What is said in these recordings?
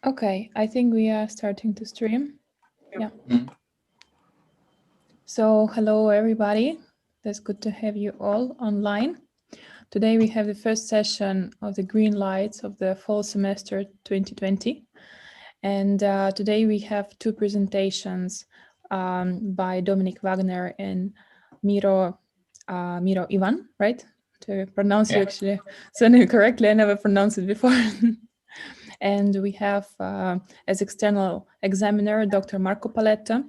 Okay, I think we are starting to stream. Yep. Yeah. So hello everybody. That's good to have you all online. Today we have the first session of the GreenLights of the fall semester 2020. And today we have two presentations by Dominic Wagner and Miro Ivan, right? To pronounce you actually surname correctly, I never pronounced it before. And we have as external examiner Dr. Marco Paletta,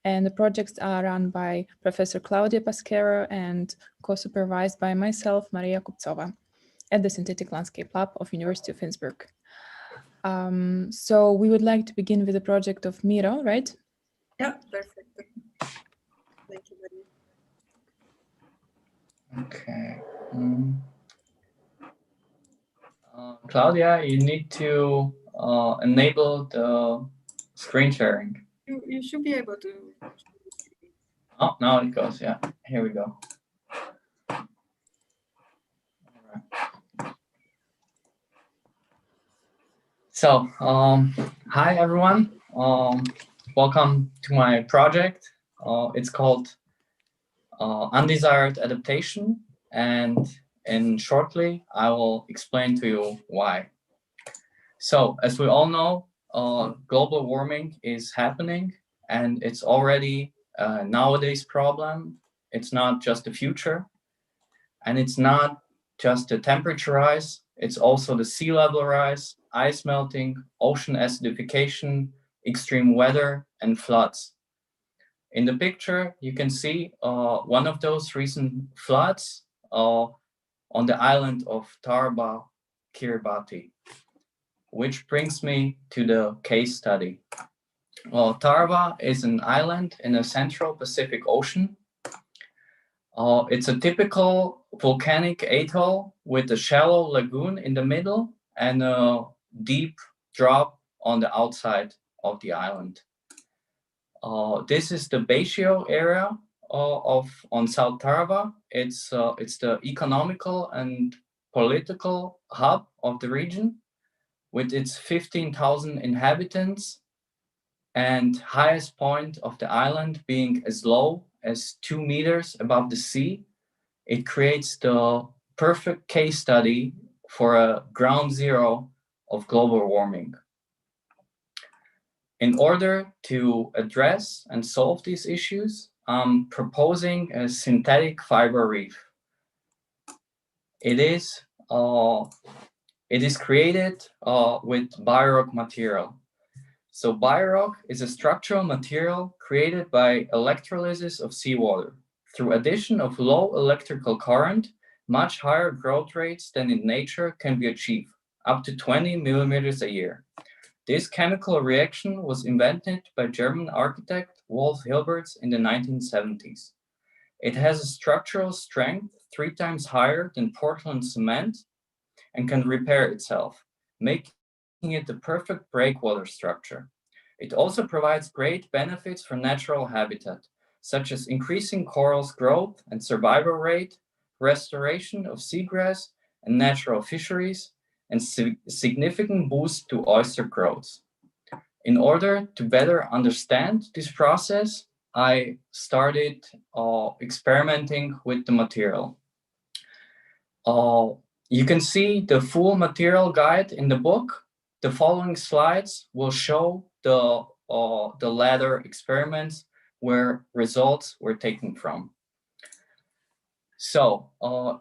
and the projects are run by Professor Claudia Pasquero and co-supervised by myself, Maria Kuptsova, at the Synthetic Landscape Lab of University of Innsbruck. So we would like to begin with the project of Miro, right? Yeah, perfect. Thank you, Maria. Okay. Claudia, you need to enable the screen sharing. You should be able to. Oh, now it goes. Yeah, here we go. All right. So, hi everyone. Welcome to my project. It's called Undesired Adaptation, and shortly I will explain to you why. So, as we all know, global warming is happening, and it's already a nowadays problem. It's not just the future, and it's not just the temperature rise, it's also the sea level rise, ice melting, ocean acidification, extreme weather, and floods. In the picture, you can see one of those recent floods on the island of Tarba, Kiribati, which brings me to the case study. Tarba is an island in the Central Pacific Ocean. It's a typical volcanic atoll with a shallow lagoon in the middle and a deep drop on the outside of the island. This is the Baixio area on South Taraba. It's the economical and political hub of the region, with its 15,000 inhabitants and highest point of the island being as low as 2 meters above the sea. It creates the perfect case study for a ground zero of global warming. In order to address and solve these issues, I'm proposing a synthetic fiber reef. It is created with Biorock material. So Biorock is a structural material created by electrolysis of seawater. Through addition of low electrical current, much higher growth rates than in nature can be achieved, up to 20 millimeters a year. This chemical reaction was invented by German architect Wolf Hilberts in the 1970s. It has a structural strength 3 times higher than Portland cement and can repair itself, making it the perfect breakwater structure. It also provides great benefits for natural habitat, such as increasing corals' growth and survival rate, restoration of seagrass and natural fisheries, and significant boost to oyster growth. In order to better understand this process, I started experimenting with the material. You can see the full material guide in the book. The following slides will show the latter experiments where results were taken from. So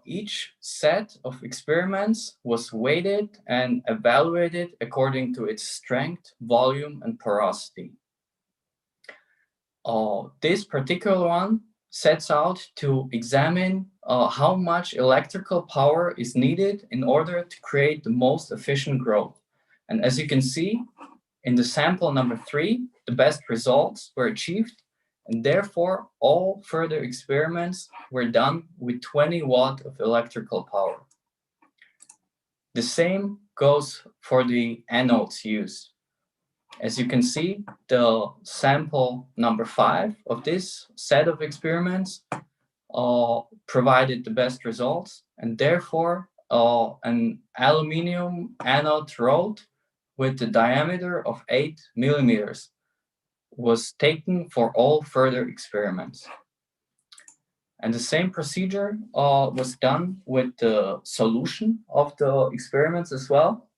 each set of experiments was weighted and evaluated according to its strength, volume, and porosity. This particular one sets out to examine how much electrical power is needed in order to create the most efficient growth. And as you can see, in the sample number 3, the best results were achieved, and therefore all further experiments were done with 20 watt of electrical power. The same goes for the anodes used. As you can see, the sample number 5 of this set of experiments provided the best results, and therefore an aluminum anode rod with the diameter of 8 millimeters was taken for all further experiments. And the same procedure was done with the solution of the experiments as well.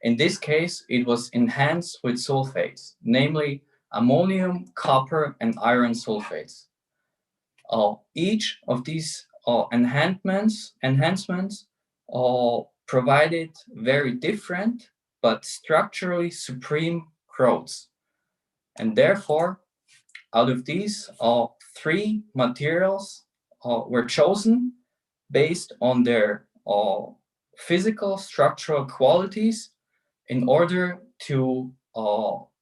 In this case, it was enhanced with sulfates, namely ammonium, copper, and iron sulfates. Each of these enhancements provided very different but structurally supreme growths. And therefore, out of these, 3 materials were chosen based on their physical structural qualities in order to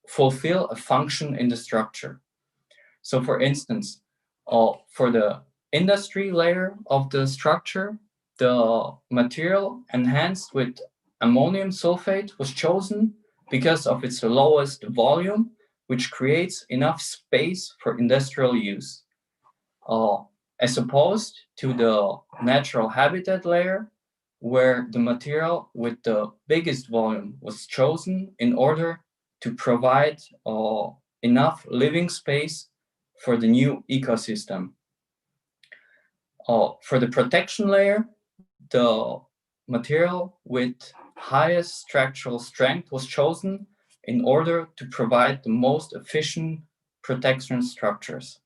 fulfill a function in the structure. So for instance, for the industry layer of the structure, the material enhanced with ammonium sulfate was chosen because of its lowest volume, which creates enough space for industrial use, as opposed to the natural habitat layer, where the material with the biggest volume was chosen in order to provide enough living space for the new ecosystem. For the protection layer, the material with highest structural strength was chosen in order to provide the most efficient protection structures.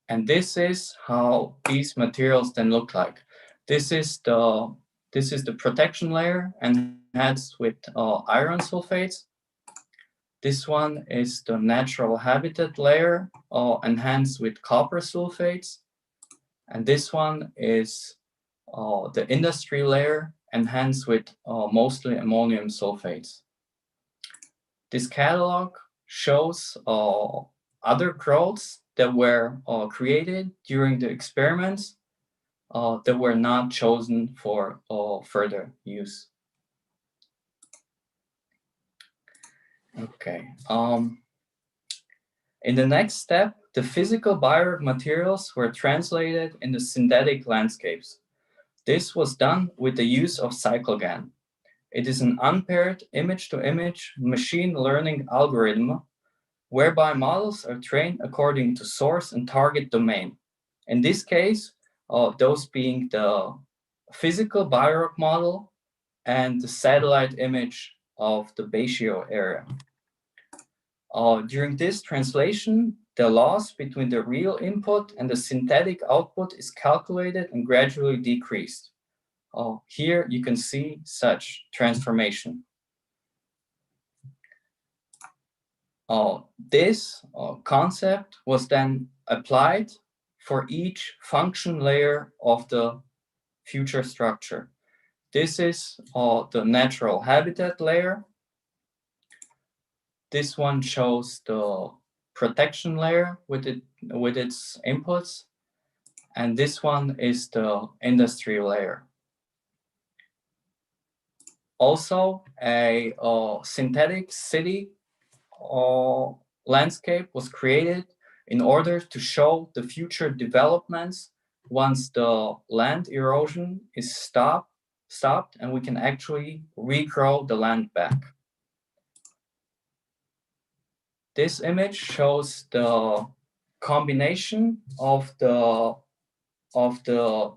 And this is how these materials then look like. This is the protection layer enhanced with iron sulfates. This one is the natural habitat layer enhanced with copper sulfates. And this one is the industry layer enhanced with mostly ammonium sulfates. This catalog shows other growths that were created during the experiments that were not chosen for further use. Okay. In the next step, the physical bioreactor materials were translated into synthetic landscapes. This was done with the use of CycleGAN. It is an unpaired image-to-image machine learning algorithm whereby models are trained according to source and target domain. In this case, those being the physical bioreactor model and the satellite image of the Bayesian area. During this translation, the loss between the real input and the synthetic output is calculated and gradually decreased. Here you can see such transformation. This concept was then applied for each function layer of the future structure. This is the natural habitat layer. This one shows the protection layer with its inputs. And this one is the industry layer. Also, a synthetic city landscape was created in order to show the future developments once the land erosion is stopped and we can actually regrow the land back. This image shows the combination of the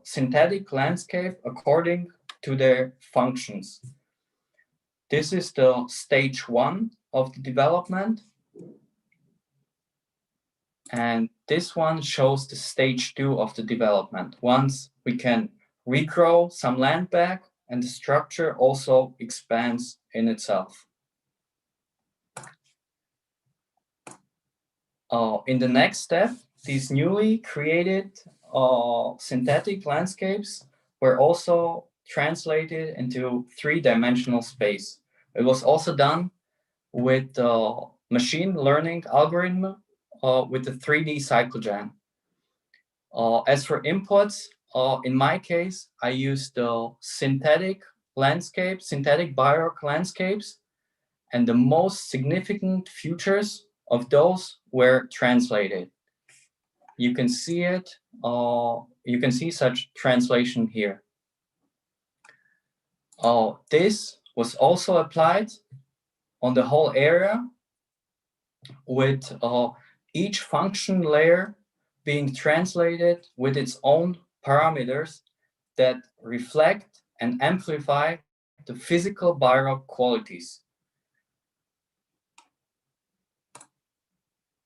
synthetic landscape according to their functions. This is the stage 1 of the development. And this one shows the stage 2 of the development. Once we can regrow some land back and the structure also expands in itself. In the next step, these newly created synthetic landscapes were also translated into 3-dimensional space. It was also done with machine learning algorithm with the 3D CycleGAN. As for inputs, in my case, I used the synthetic bioreactor landscapes, and the most significant features of those were translated. You can see it, you can see such translation here. This was also applied on the whole area, with each function layer being translated with its own parameters that reflect and amplify the physical biorock qualities.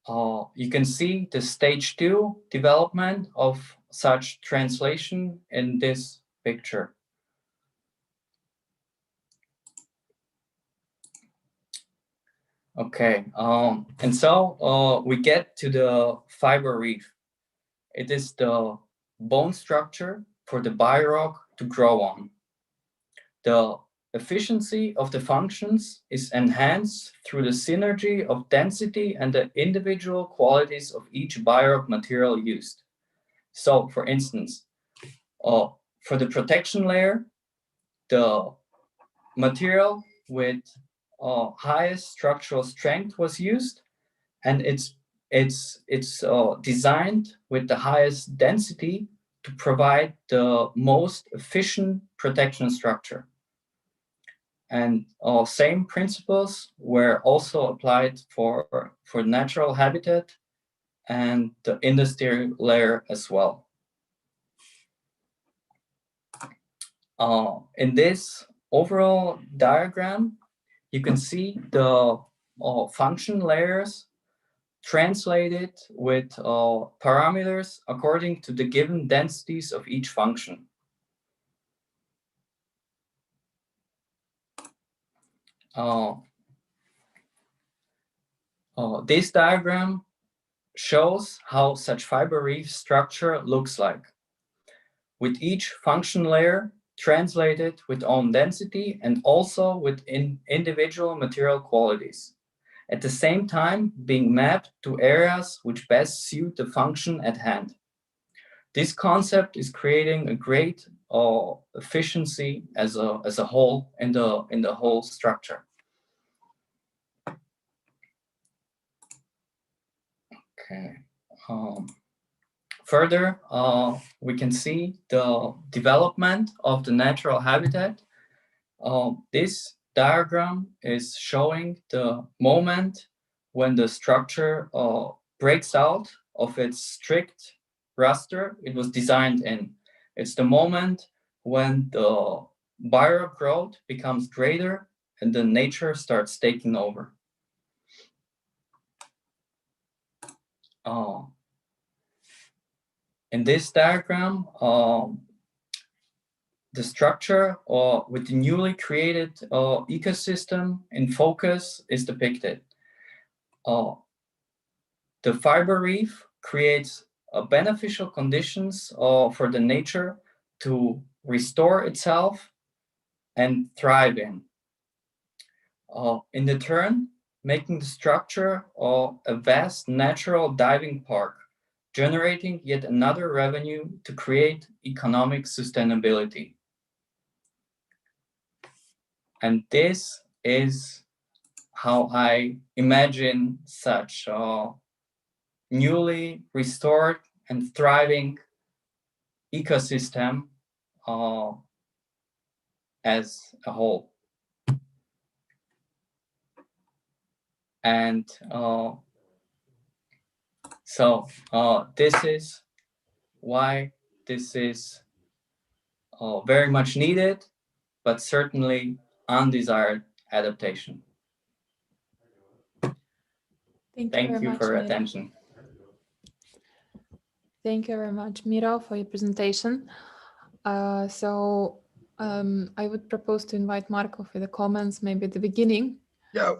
You can see the stage 2 development of such translation in this picture. Okay, and so we get to the fiber reef. It is the bone structure for the biorock to grow on. The efficiency of the functions is enhanced through the synergy of density and the individual qualities of each biorock material used. So, for instance, for the protection layer, the material with highest structural strength was used, and it's designed with the highest density to provide the most efficient protection structure. And same principles were also applied for natural habitat and the industry layer as well. In this overall diagram, you can see the function layers translated with parameters according to the given densities of each function. This diagram shows how such fiber reef structure looks like, with each function layer translated with own density and also with individual material qualities, at the same time being mapped to areas which best suit the function at hand. This concept is creating a great efficiency as a whole in the whole structure. Okay. Further, we can see the development of the natural habitat. This diagram is showing the moment when the structure breaks out of its strict raster it was designed in. It's the moment when the biorock growth becomes greater and the nature starts taking over. In this diagram, the structure with the newly created ecosystem in focus is depicted. The fiber reef creates beneficial conditions for the nature to restore itself and thrive in. In the turn, making the structure a vast natural diving park, generating yet another revenue to create economic sustainability. And this is how I imagine such newly restored and thriving ecosystem as a whole. And so this is why this is very much needed, but certainly undesired adaptation. Thank you for your attention. Thank you very much, Miro, for your presentation. I would propose to invite Marco for the comments, maybe at the beginning. Yeah,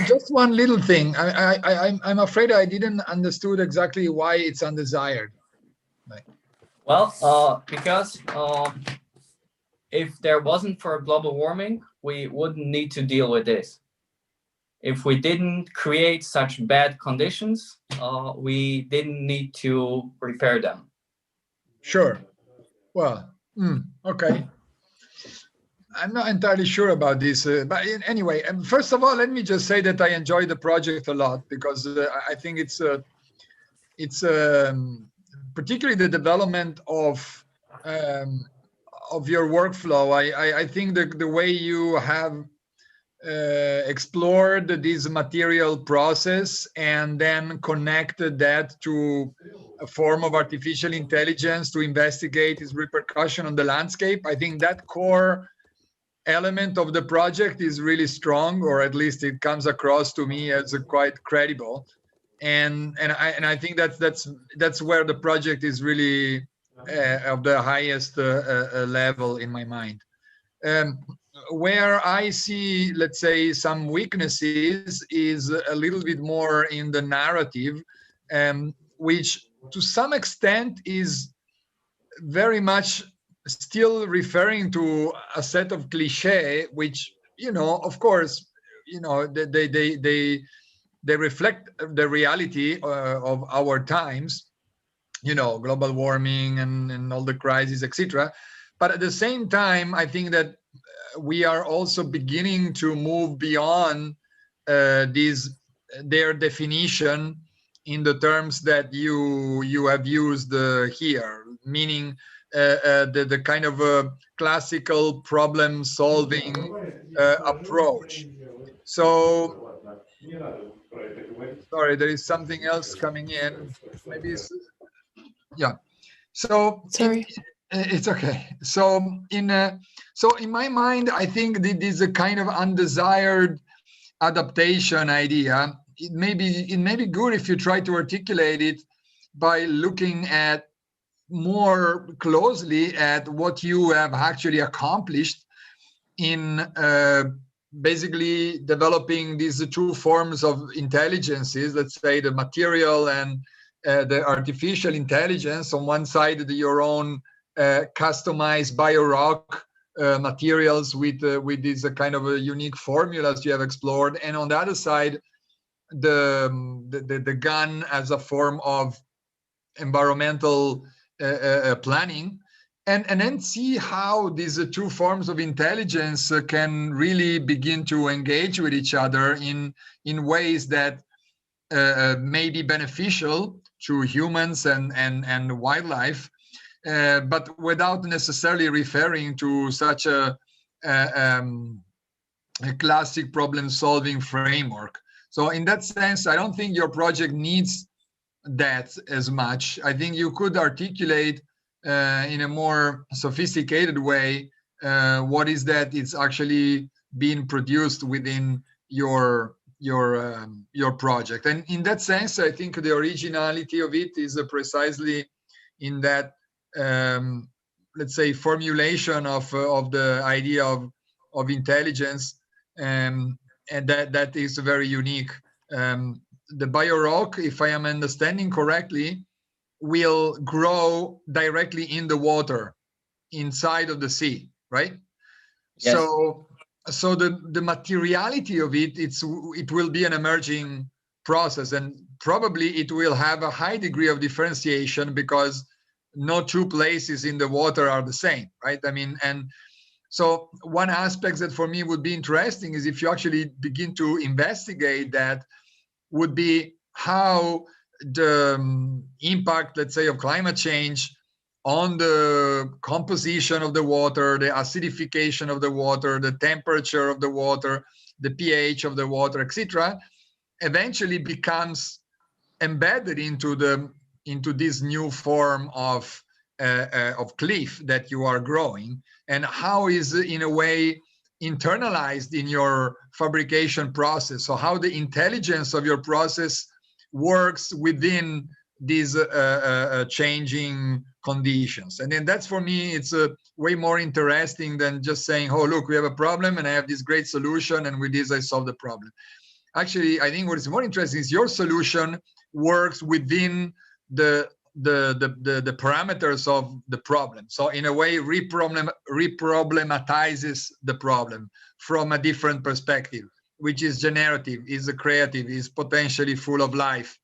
just one little thing. I'm afraid I didn't understood exactly why it's undesired. Well, because if there wasn't for global warming, we wouldn't need to deal with this. If we didn't create such bad conditions, we didn't need to repair them. Sure. Well, okay. I'm not entirely sure about this, but anyway, first of all, let me just say that I enjoy the project a lot, because I think it's particularly the development of of your workflow. I think the way you have explored this material process and then connected that to a form of artificial intelligence to investigate its repercussion on the landscape. I think that core element of the project is really strong, or at least it comes across to me as quite credible. And I think that's where the project is really of the highest level in my mind. Where I see, let's say, some weaknesses is a little bit more in the narrative, which to some extent is very much still referring to a set of cliche, which, of course, they reflect the reality of our times, global warming and all the crises, etc. But at the same time, I think that we are also beginning to move beyond their definition in the terms that you have used here, meaning the kind of classical problem solving approach. So, sorry, there is something else coming in. Maybe it's, yeah. So Sorry. it's okay. So in my mind, I think this is a kind of undesired adaptation idea. It may be good if you try to articulate it by looking at more closely at what you have actually accomplished in basically developing these two forms of intelligences, let's say the material and the artificial intelligence. On one side, your own customized biorock materials with these kind of unique formulas you have explored, and on the other side, the gun as a form of environmental planning, and then see how these two forms of intelligence can really begin to engage with each other in ways that may be beneficial to humans and wildlife, but without necessarily referring to such a classic problem-solving framework. So in that sense, I don't think your project needs that as much. I think you could articulate in a more sophisticated way what is that it's actually being produced within your project. And in that sense, I think the originality of it is precisely in that let's say formulation of the idea of intelligence, and that is very unique. The biorock, if I am understanding correctly, will grow directly in the water inside of the sea, right? Yes. So the materiality of it will be an emerging process, and probably it will have a high degree of differentiation because no two places in the water are the same, right? I mean, and so one aspect that for me would be interesting is if you actually begin to investigate that, would be how the impact, let's say, of climate change on the composition of the water, the acidification of the water, the temperature of the water, the pH of the water, etc., eventually becomes embedded into this new form of cliff that you are growing, and how is in a way internalized in your fabrication process. So how the intelligence of your process works within these changing conditions. And then that's, for me, it's way more interesting than just saying, oh, look, we have a problem and I have this great solution, and with this I solve the problem. Actually, I think what is more interesting is your solution works within the parameters of the problem. So in a way, reproblematizes the problem from a different perspective, which is generative, is creative, is potentially full of life,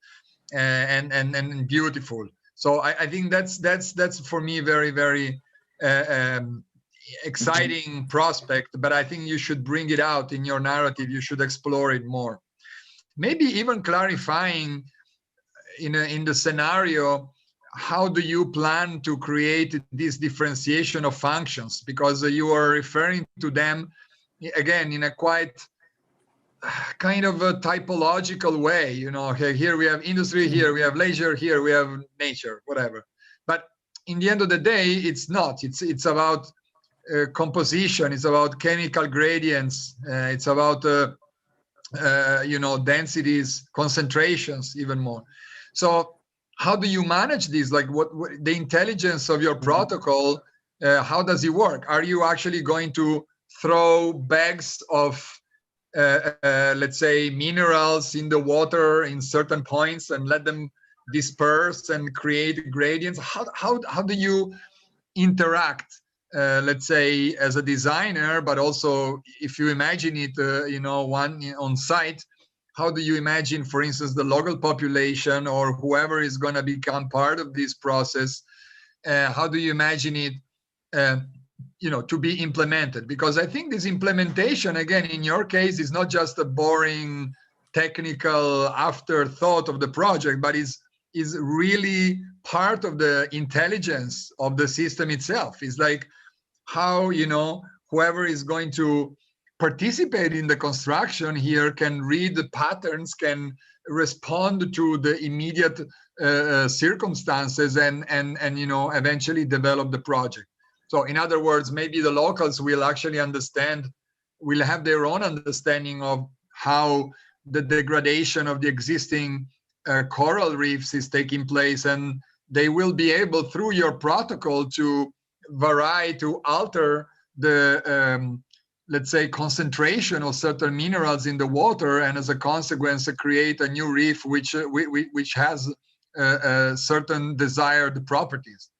and beautiful. So I think that's for me very, very exciting prospect. But I think you should bring it out in your narrative. You should explore it more. Maybe even clarifying in the scenario how do you plan to create this differentiation of functions? Because you are referring to them, again, in a quite kind of a typological way. You know, here we have industry, here we have leisure, here we have nature, whatever. But in the end of the day, it's not. It's about composition. It's about chemical gradients. It's about you know, densities, concentrations, even more. So how do you manage this? Like what the intelligence of your protocol, how does it work? Are you actually going to throw bags of let's say minerals in the water in certain points and let them disperse and create gradients? How do you interact, let's say, as a designer, but also if you imagine it, you know, one on site, how do you imagine, for instance, the local population or whoever is going to become part of this process? How do you imagine it, you know, to be implemented? Because I think this implementation, again, in your case, is not just a boring technical afterthought of the project, but is really part of the intelligence of the system itself. It's like how, you know, whoever is going to participate in the construction here can read the patterns, can respond to the immediate circumstances, and you know, eventually develop the project. So in other words, maybe the locals will actually understand, will have their own understanding of how the degradation of the existing coral reefs is taking place, and they will be able, through your protocol, to vary, to alter the let's say concentration of certain minerals in the water, and as a consequence create a new reef which has certain desired properties.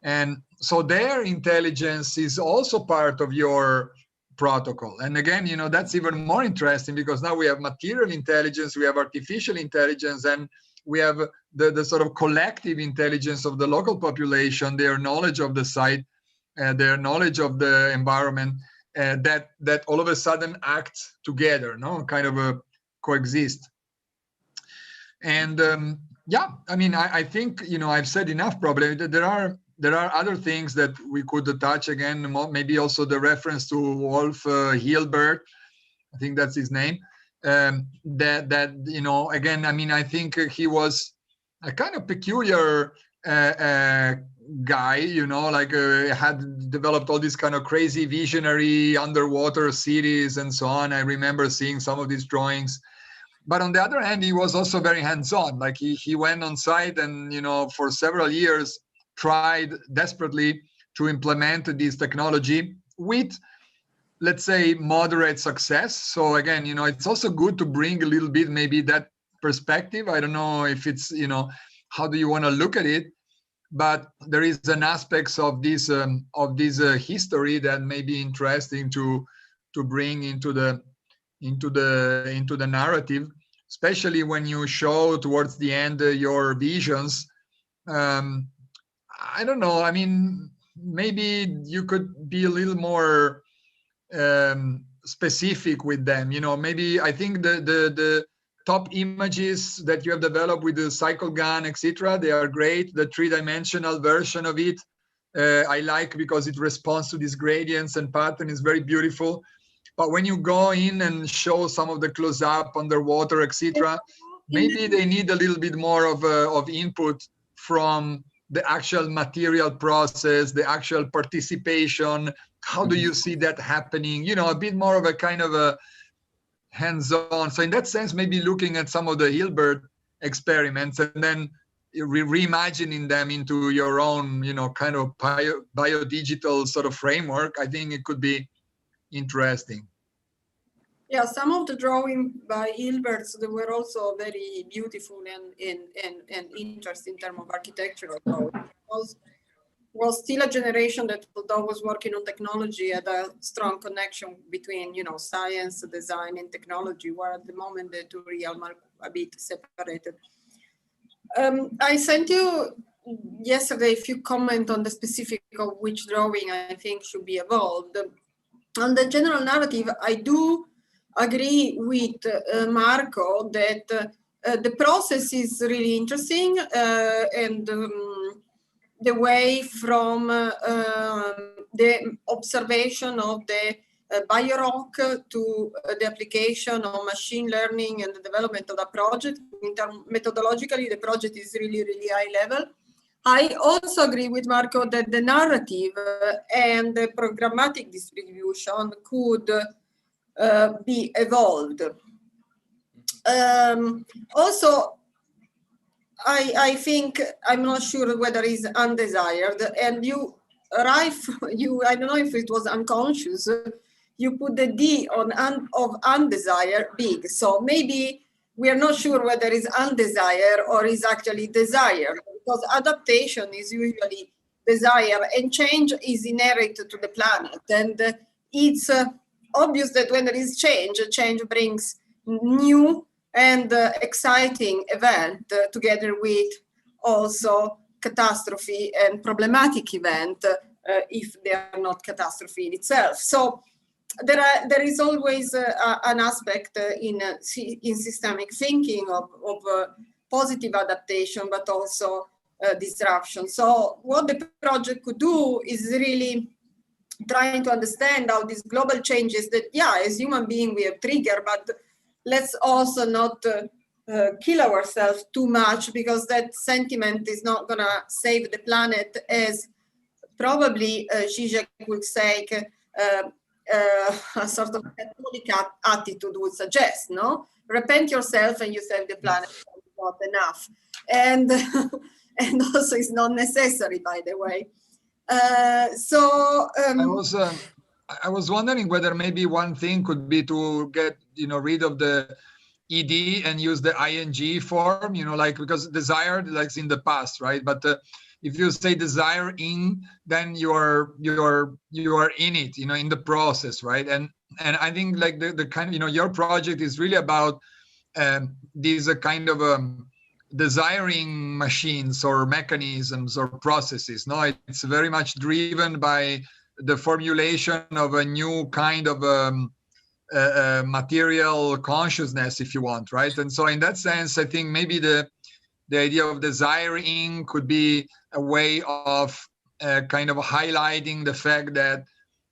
And so their intelligence is also part of your protocol. And again, you know, that's even more interesting, because now we have material intelligence, we have artificial intelligence, and we have the sort of collective intelligence of the local population, their knowledge of the site, their knowledge of the environment, that all of a sudden act together, no, kind of coexist. And yeah, I mean, I think, you know, I've said enough probably. There are other things that we could touch again, maybe also the reference to Wolf Hilbert, I think that's his name, that you know, again, I mean, I think he was a kind of peculiar guy, you know, like had developed all these kind of crazy visionary underwater cities and so on. I remember seeing some of these drawings. But on the other hand, he was also very hands-on. Like he went on site and, you know, for several years tried desperately to implement this technology with, let's say, moderate success. So again, you know, it's also good to bring a little bit maybe that perspective. I don't know if it's, you know, how do you want to look at it? But there is an aspects of this history that may be interesting to bring into the narrative, especially when you show towards the end your visions. I don't know. I mean, maybe you could be a little more specific with them. You know, maybe I think the top images that you have developed with the cycle gun, etc., they are great. The three-dimensional version of it, I like, because it responds to these gradients and pattern is very beautiful. But when you go in and show some of the close-up underwater, etc., maybe they need a little bit more of input from the actual material process, the actual participation. How do you see that happening? You know, a bit more of a kind of a hands-on. So in that sense, maybe looking at some of the Hilbert experiments and then reimagining them into your own, you know, kind of biodigital sort of framework, I think it could be interesting. Yeah, some of the drawing by Hilberts, they were also very beautiful and interesting in terms of architectural drawing. Was still a generation that, although was working on technology, had a strong connection between, you know, science, design, and technology, where at the moment the two realms are a bit separated. I sent you yesterday a few comments on the specific of which drawing I think should be evolved. On the general narrative, I do agree with Marco that the process is really interesting, and the way from the observation of the biorock to the application of machine learning and the development of the project. Methodologically, the project is really, really high level. I also agree with Marco that the narrative and the programmatic distribution could be evolved. Also, I think, I'm not sure whether it's undesired, and you, Reif, I don't know if it was unconscious, you put the D on of undesired big. So maybe we are not sure whether it's undesired or is actually desired, because adaptation is usually desire and change is inherent to the planet. And it's obvious that when there is change brings new and exciting event together with also catastrophe and problematic event if they are not catastrophe in itself. So there is always an aspect in systemic thinking of positive adaptation, but also disruption. So what the project could do is really trying to understand how these global changes that, yeah, as human beings we have trigger, but let's also not kill ourselves too much, because that sentiment is not going to save the planet, as probably Zizek would say, a sort of Catholic attitude would suggest, no? Repent yourself and you save the planet, not enough. And, and also it's not necessary, by the way. I was wondering whether maybe one thing could be to get, rid of the ed and use the ing form, like, because desired, like in the past, right? But if you say desiring, then you are in it, in the process, right? And I think like the kind of, your project is really about these kind of desiring machines or mechanisms or processes. No, it's very much driven by the formulation of a new kind of material consciousness, if you want, right? And so in that sense, I think maybe the idea of desiring could be a way of kind of highlighting the fact that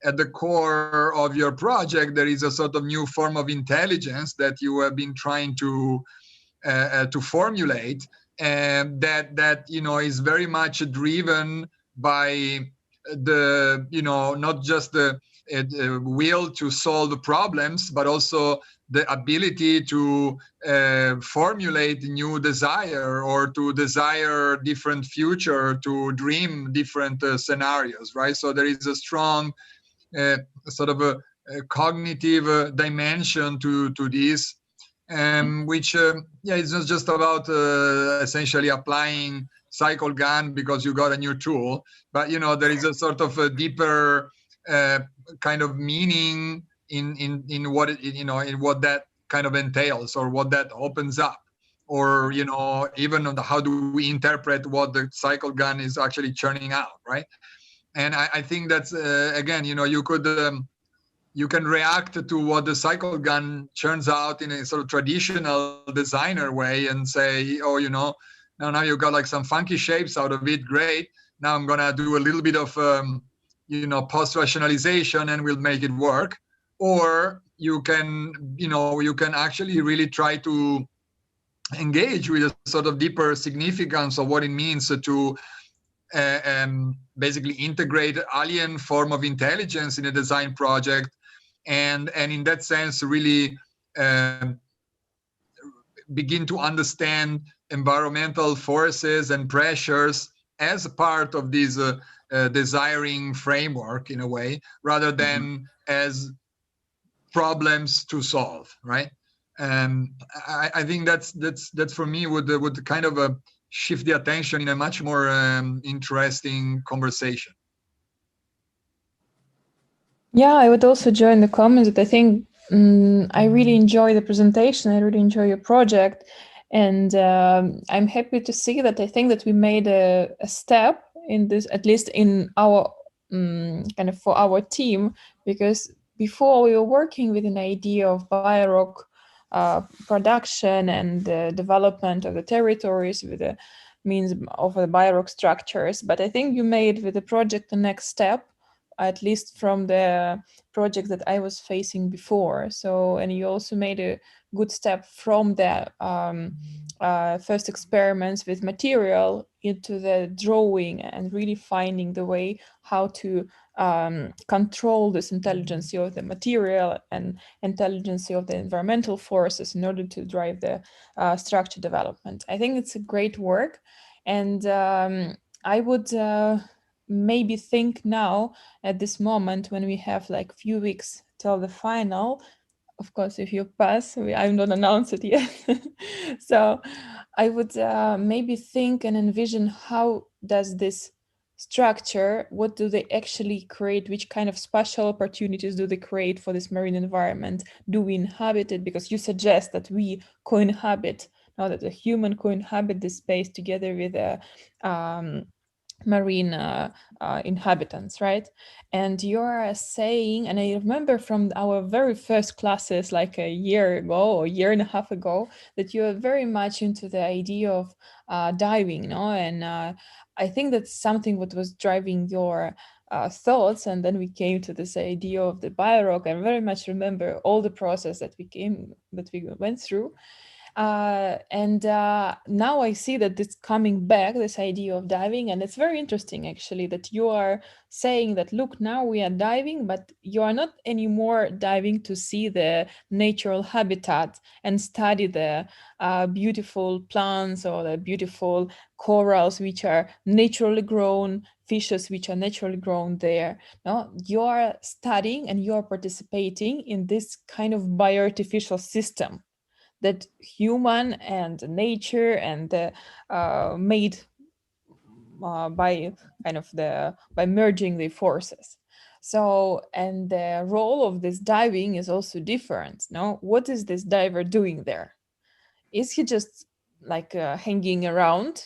at the core of your project, there is a sort of new form of intelligence that you have been trying to formulate, and that is very much driven by the not just the will to solve the problems, but also the ability to formulate new desire, or to desire different future, to dream different scenarios, right? So there is a strong sort of a cognitive dimension to this, which it's not just about essentially applying cycle gun because you got a new tool, but there is a sort of a deeper kind of meaning in what in what that kind of entails, or what that opens up, or even on how do we interpret what the cycle gun is actually churning out, right? And I think that's again, you can react to what the cycle gun churns out in a sort of traditional designer way and say, oh, now you got like some funky shapes out of it, great. Now I'm gonna do a little bit of post-rationalization and we'll make it work. Or you can actually really try to engage with a sort of deeper significance of what it means to basically integrate alien form of intelligence in a design project, and in that sense really begin to understand environmental forces and pressures as a part of this desiring framework, in a way, rather than as problems to solve, right? I think that's for me would kind of shift the attention in a much more interesting conversation. Yeah, I would also join the comments that I think I really enjoy the presentation. I really enjoy your project, and I'm happy to see that I think that we made a step in this, at least in our kind of for our team, because before we were working with an idea of biorock production and the development of the territories with the means of the biorock structures. But I think you made with the project the next step, at least from the project that I was facing before. So, and you also made a good step from the first experiments with material into the drawing and really finding the way how to control this intelligence of the material and intelligence of the environmental forces in order to drive the structure development. I think it's a great work, and I would maybe think now at this moment when we have like few weeks till the final. Of course, if you pass, I'm not announced it yet. So I would maybe think and envision how does this structure, what do they actually create, which kind of spatial opportunities do they create for this marine environment? Do we inhabit it? Because you suggest that we co-inhabit, now that the human co-inhabit this space together with a marine inhabitants, right? And you're saying, and I remember from our very first classes like a year ago or a year and a half ago, that you are very much into the idea of diving, no? And I think that's something what was driving your thoughts, and then we came to this idea of the biorock. I very much remember all the process that we went through. And now I see that it's coming back, this idea of diving, and it's very interesting actually that you are saying that, look, now we are diving, but you are not anymore diving to see the natural habitat and study the beautiful plants or the beautiful corals which are naturally grown, fishes which are naturally grown there. No, you are studying and you are participating in this kind of bioartificial system that human and nature and made by kind of by merging the forces. So, and the role of this diving is also different. No, what is this diver doing there? Is he just like hanging around?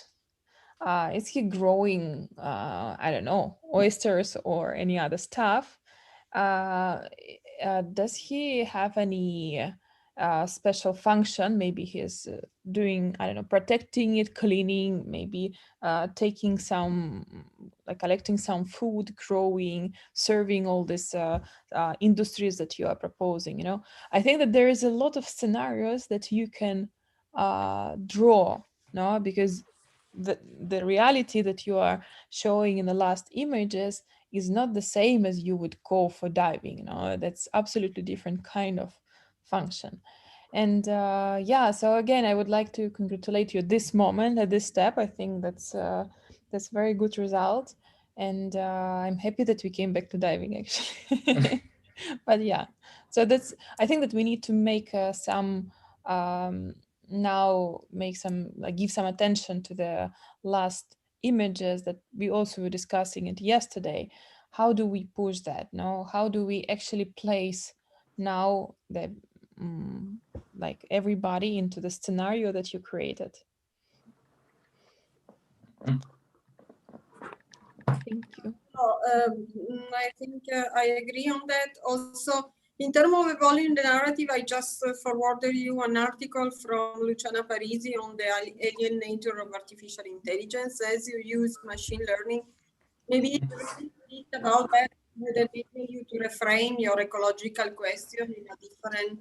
Is he growing, I don't know, oysters or any other stuff? Does he have any special function? Maybe he's doing, I don't know, protecting it, cleaning, maybe taking some, like collecting some food, growing, serving all these industries that you are proposing. You know, I think that there is a lot of scenarios that you can draw, no, because the reality that you are showing in the last images is not the same as you would go for diving. You know, that's absolutely different kind of function. And yeah, so again, I would like to congratulate you at this moment, at this step. I think that's very good result, and I'm happy that we came back to diving actually. But yeah, so that's, I think that we need to make some now make some, like, give some attention to the last images that we also were discussing it yesterday. How do we push that? No, how do we actually place now the like everybody into the scenario that you created? Thank you. I think I agree on that. Also, in terms of evolving the narrative, I just forwarded you an article from Luciana Parisi on the alien nature of artificial intelligence as you use machine learning. Maybe it's really bit about that, would enable you to reframe your ecological question in a different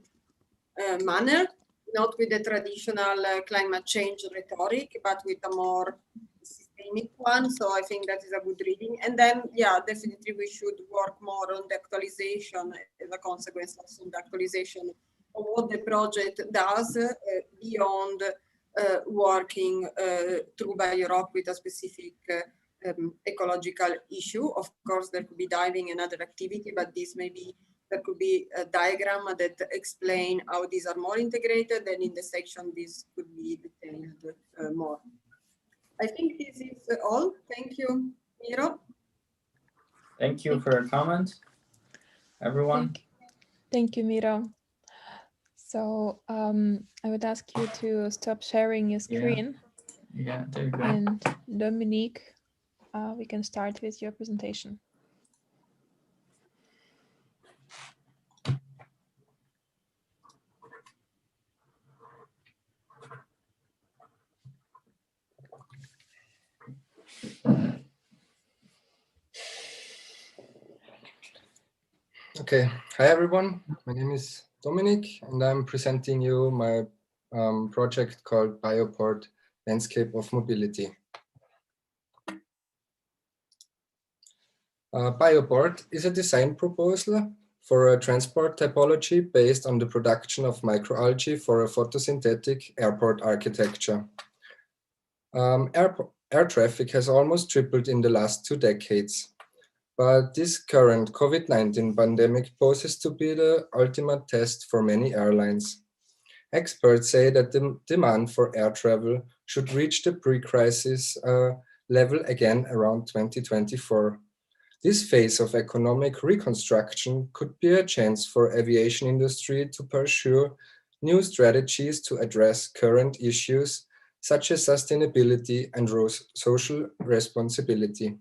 manner, not with the traditional climate change rhetoric, but with a more systemic one. So I think that is a good reading. And then, yeah, definitely we should work more on the actualization as a consequence of the actualization of what the project does beyond working through Biorock with a specific ecological issue. Of course, there could be diving and other activity, but this may be, there could be a diagram that explain how these are more integrated, and in the section this could be detailed more. I think this is all. Thank you, Miro. Thank you for your comment, everyone. Thank you, Miro. So I would ask you to stop sharing your screen. Yeah, there you go. And Dominique, we can start with your presentation. Okay, hi everyone. My name is Dominic, and I'm presenting you my project called Bioport, Landscape of Mobility. Bioport is a design proposal for a transport typology based on the production of microalgae for a photosynthetic airport architecture. Air traffic has almost tripled in the last 2 decades. But this current COVID-19 pandemic poses to be the ultimate test for many airlines. Experts say that the demand for air travel should reach the pre-crisis level again around 2024. This phase of economic reconstruction could be a chance for aviation industry to pursue new strategies to address current issues such as sustainability and social responsibility.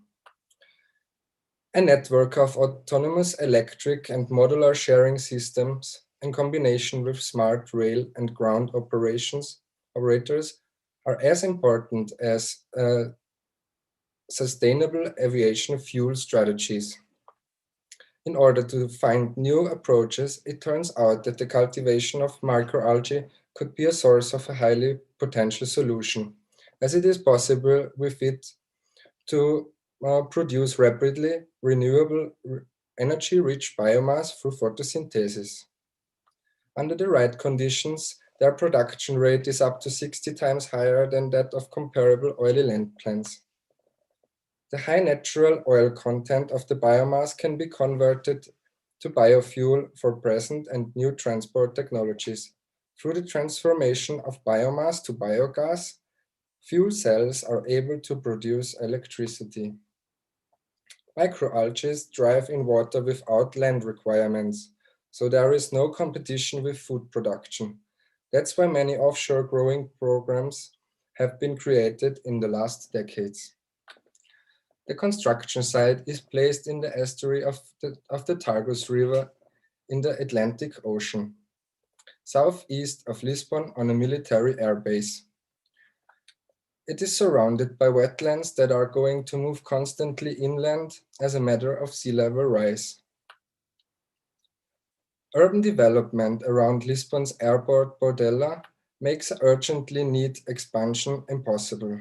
A network of autonomous electric and modular sharing systems in combination with smart rail and ground operators are as important as sustainable aviation fuel strategies. In order to find new approaches, it turns out that the cultivation of microalgae could be a source of a highly potential solution, as it is possible with it to produce rapidly renewable energy-rich biomass through photosynthesis. Under the right conditions, their production rate is up to 60 times higher than that of comparable oily land plants. The high natural oil content of the biomass can be converted to biofuel for present and new transport technologies. Through the transformation of biomass to biogas, fuel cells are able to produce electricity. Microalgae thrive in water without land requirements, so there is no competition with food production. That's why many offshore growing programs have been created in the last decades. The construction site is placed in the estuary of the Tagus River in the Atlantic Ocean, southeast of Lisbon on a military airbase. It is surrounded by wetlands that are going to move constantly inland as a matter of sea level rise. Urban development around Lisbon's airport Bordella makes urgently need expansion impossible.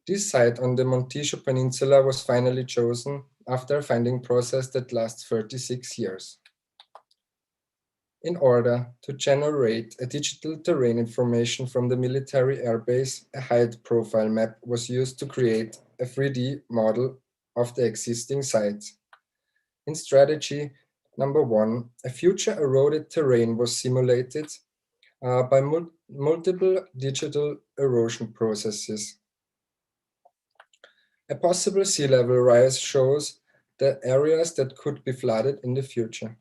This site on the Montijo Peninsula was finally chosen after a finding process that lasts 36 years. In order to generate a digital terrain information from the military airbase, a height profile map was used to create a 3D model of the existing site. In strategy number 1, a future eroded terrain was simulated by multiple digital erosion processes. A possible sea level rise shows the areas that could be flooded in the future.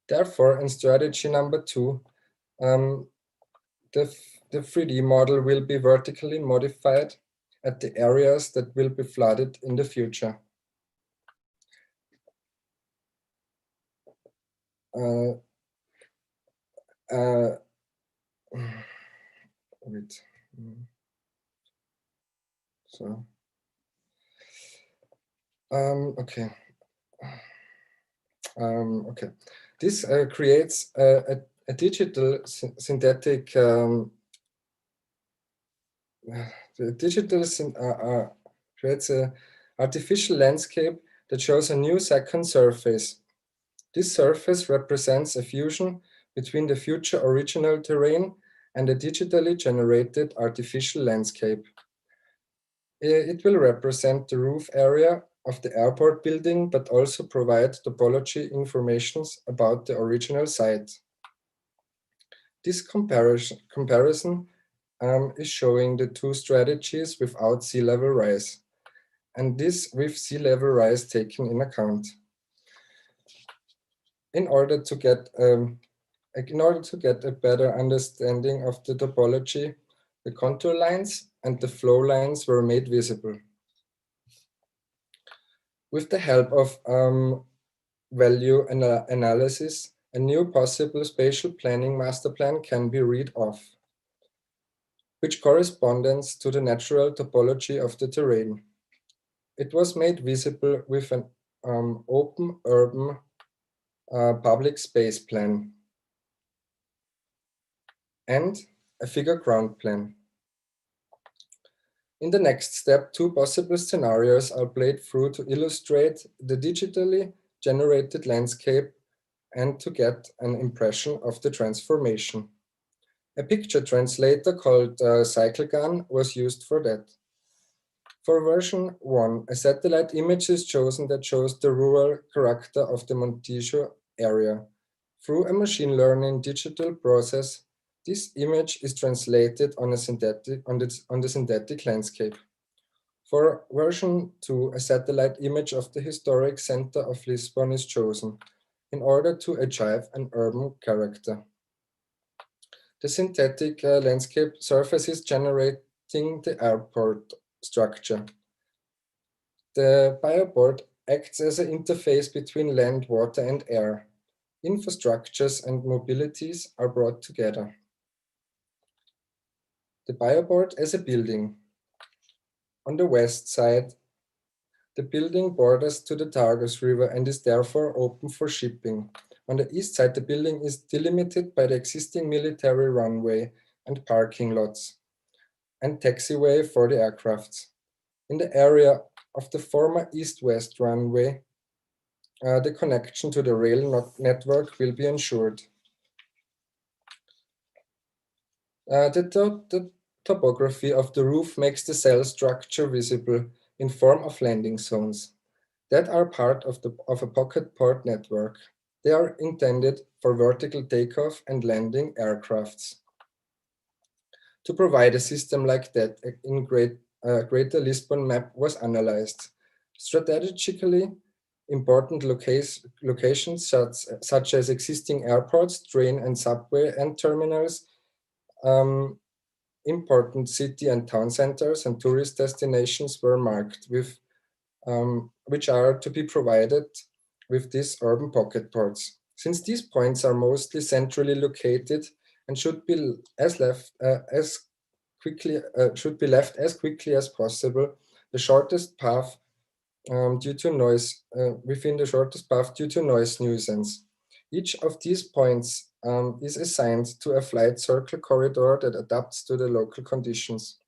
Therefore, in strategy number 2, the 3D model will be vertically modified at the areas that will be flooded in the future. Wait. So, okay. Okay. This creates a digital synthetic creates an artificial landscape that shows a new second surface. This surface represents a fusion between the future original terrain and a digitally generated artificial landscape. It will represent the roof area of the airport building, but also provide topology information about the original site. This comparison is showing the 2 strategies without sea level rise, and this with sea level rise taken in account. In order to get a better understanding of the topology, the contour lines and the flow lines were made visible. With the help of value analysis, a new possible spatial planning master plan can be read off, which corresponds to the natural topology of the terrain. It was made visible with an open urban public space plan and a figure ground plan. In the next step, two possible scenarios are played through to illustrate the digitally generated landscape and to get an impression of the transformation. A picture translator called CycleGun was used for that. For version 1, a satellite image is chosen that shows the rural character of the Montijo area. Through a machine learning digital process, this image is translated on the synthetic landscape. For version 2, a satellite image of the historic center of Lisbon is chosen in order to achieve an urban character. The synthetic landscape surface is generating the airport structure. The Bioport acts as an interface between land, water, and air. Infrastructures and mobilities are brought together. The Bioport as a building. On the west side, the building borders to the Tagus River and is therefore open for shipping. On the east side, the building is delimited by the existing military runway and parking lots and taxiway for the aircrafts. In the area of the former east-west runway, the connection to the rail network will be ensured. The topography of the roof makes the cell structure visible in form of landing zones that are part of a pocket port network. They are intended for vertical takeoff and landing aircrafts. To provide a system like that, in Greater Lisbon map was analyzed. Strategically important locations such as existing airports, train and subway and terminals, important city and town centers and tourist destinations were marked with which are to be provided with these urban pocket ports. Since these points are mostly centrally located and should be left as quickly as possible, the shortest path due to noise nuisance. Each of these points is assigned to a flight circle corridor that adapts to the local conditions.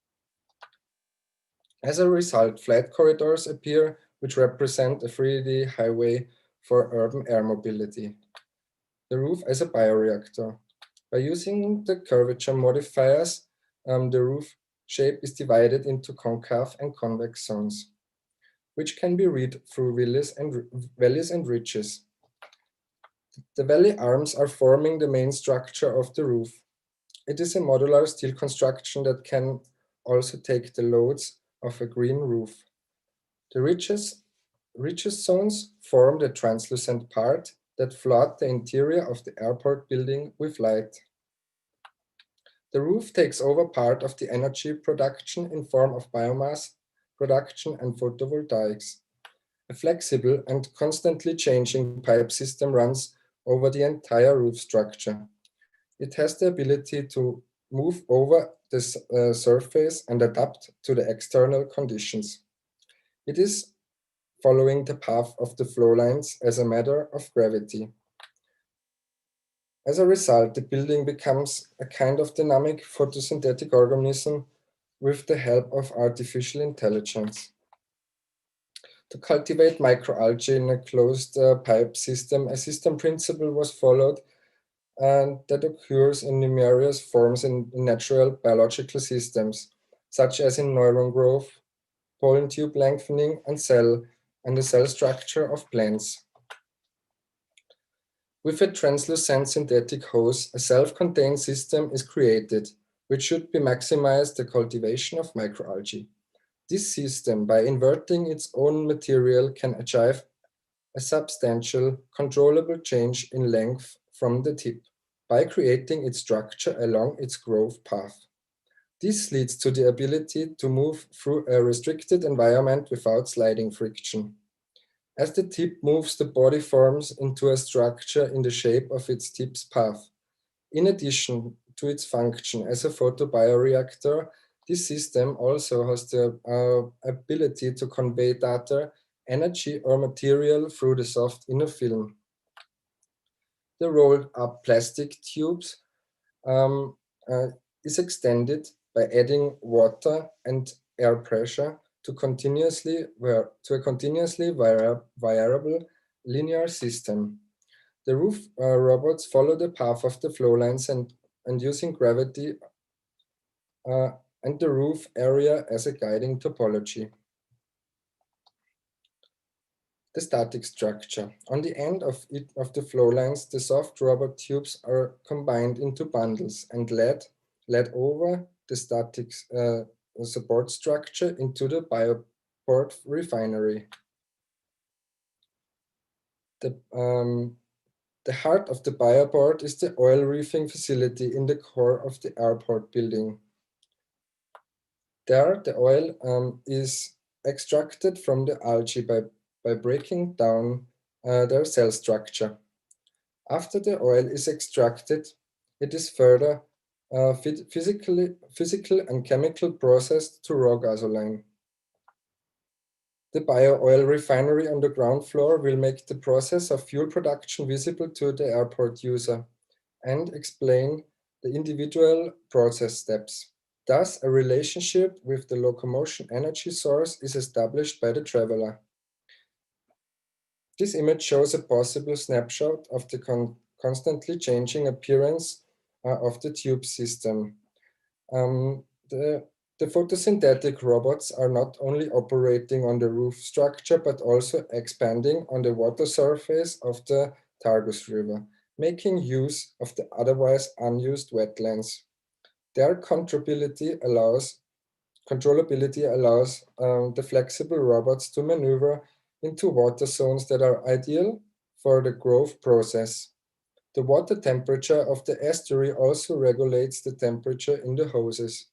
As a result, flight corridors appear, which represent a 3D highway for urban air mobility. The roof as a bioreactor. By using the curvature modifiers, the roof shape is divided into concave and convex zones, which can be read through valleys and ridges. The valley arms are forming the main structure of the roof. It is a modular steel construction that can also take the loads of a green roof. The ridges zones form the translucent part that flood the interior of the airport building with light. The roof takes over part of the energy production in form of biomass production and photovoltaics. A flexible and constantly changing pipe system runs over the entire roof structure. It has the ability to move over this surface and adapt to the external conditions. It is following the path of the flow lines as a matter of gravity. As a result, the building becomes a kind of dynamic photosynthetic organism with the help of artificial intelligence. To cultivate microalgae in a closed pipe system, a system principle was followed and that occurs in numerous forms in natural biological systems, such as in neuron growth, pollen tube lengthening, and the cell structure of plants. With a translucent synthetic hose, a self-contained system is created, which should be maximize the cultivation of microalgae. This system, by inverting its own material, can achieve a substantial, controllable change in length from the tip by creating its structure along its growth path. This leads to the ability to move through a restricted environment without sliding friction. As the tip moves, the body forms into a structure in the shape of its tip's path. In addition to its function as a photobioreactor, this system also has the ability to convey data energy or material through the soft inner film. The rolled up plastic tubes is extended by adding water and air pressure to a continuously variable linear system. The roof robots follow the path of the flow lines and using gravity and the roof area as a guiding topology. The static structure. On the end of the flow lines, the soft rubber tubes are combined into bundles and led over the static support structure into the Bioport refinery. The heart of the Bioport is the oil reefing facility in the core of the airport building. There, the oil is extracted from the algae by breaking down their cell structure. After the oil is extracted, it is further physical and chemical processed to raw gasoline. The bio-oil refinery on the ground floor will make the process of fuel production visible to the airport user and explain the individual process steps. Thus, a relationship with the locomotion energy source is established by the traveler. This image shows a possible snapshot of the constantly changing appearance of the tube system. The photosynthetic robots are not only operating on the roof structure, but also expanding on the water surface of the Targus River, making use of the otherwise unused wetlands. Their controllability allows the flexible robots to maneuver into water zones that are ideal for the growth process. The water temperature of the estuary also regulates the temperature in the hoses.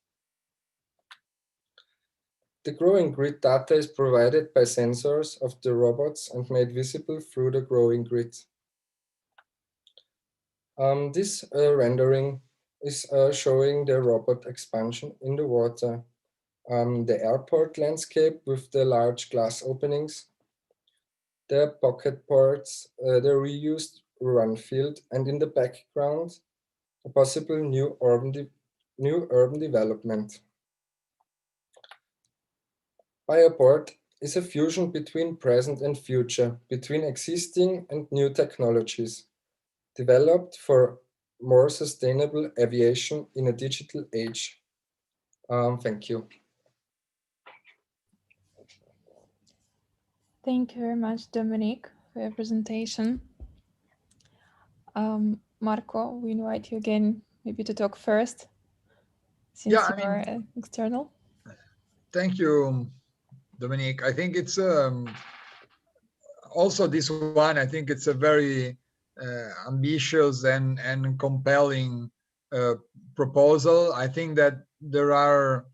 The growing grid data is provided by sensors of the robots and made visible through the growing grid. This rendering is showing the robot expansion in the water. The airport landscape with the large glass openings, the pocket ports, the reused run field, and in the background, a possible new urban development. Bioport is a fusion between present and future, between existing and new technologies, developed for more sustainable aviation in a digital age. Thank you. Thank you very much, Dominic, for your presentation. Marco, we invite you again, maybe to talk first, since you are external. Thank you, Dominic. I think it's also this one. I think it's a very ambitious and compelling proposal. I think that there are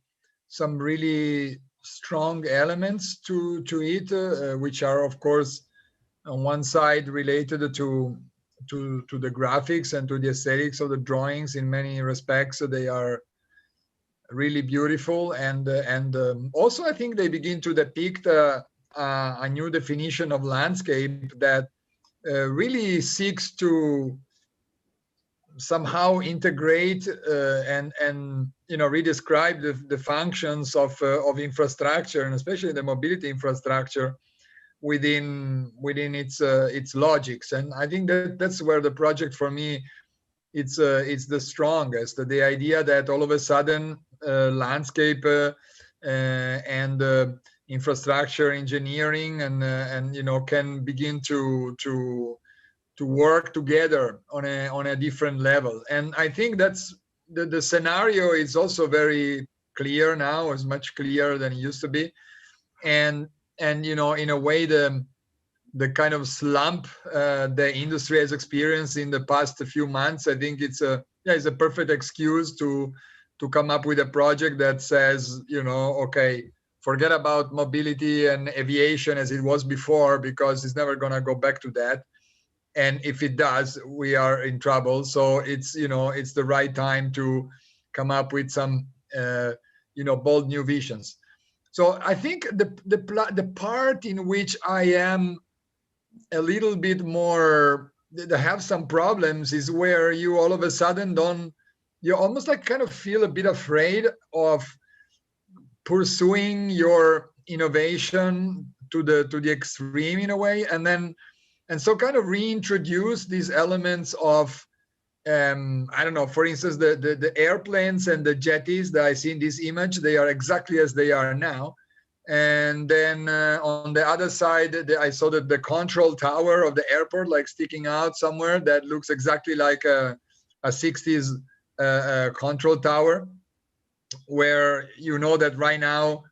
some really strong elements to it, which are, of course, on one side related to the graphics and to the aesthetics of the drawings. In many respects, so they are really beautiful, and also I think they begin to depict a new definition of landscape that really seeks to somehow integrate and redescribe the functions of infrastructure, and especially the mobility infrastructure within its logics. And I think that that's where the project for me it's the strongest. The idea that all of a sudden landscape and infrastructure engineering and can begin to work together on a different level. And I think that's the scenario is also very clear now, is much clearer than it used to be. And in a way the kind of slump the industry has experienced in the past few months, I think it's a perfect excuse to come up with a project that says, okay, forget about mobility and aviation as it was before, because it's never going to go back to that. And if it does, we are in trouble. So it's the right time to come up with some bold new visions. So I think the part in which I am a little bit more, that have some problems, is where you all of a sudden you almost like kind of feel a bit afraid of pursuing your innovation to the extreme in a way, and so kind of reintroduce these elements of I don't know, for instance, the airplanes and the jetties that I see in this image, they are exactly as they are now. And then on the other side, I saw that the control tower of the airport, like sticking out somewhere, that looks exactly like a 60s control tower, where you know that right now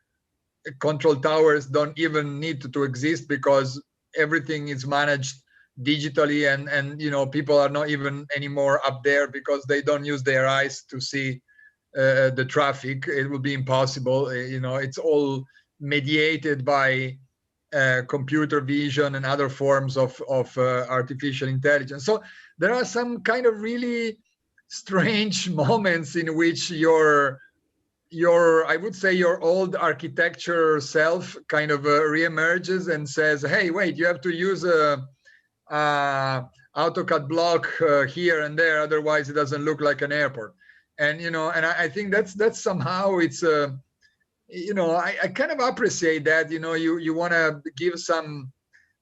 control towers don't even need to exist, because everything is managed digitally, and you know, people are not even anymore up there because they don't use their eyes to see the traffic. It would be impossible. You know, it's all mediated by computer vision and other forms of artificial intelligence. So there are some kind of really strange moments in which your I would say your old architecture self kind of reemerges and says, hey, wait, you have to use a AutoCAD block here and there, otherwise it doesn't look like an airport. And you know, and I think that's somehow, it's you know, I kind of appreciate that. You know, you want to give some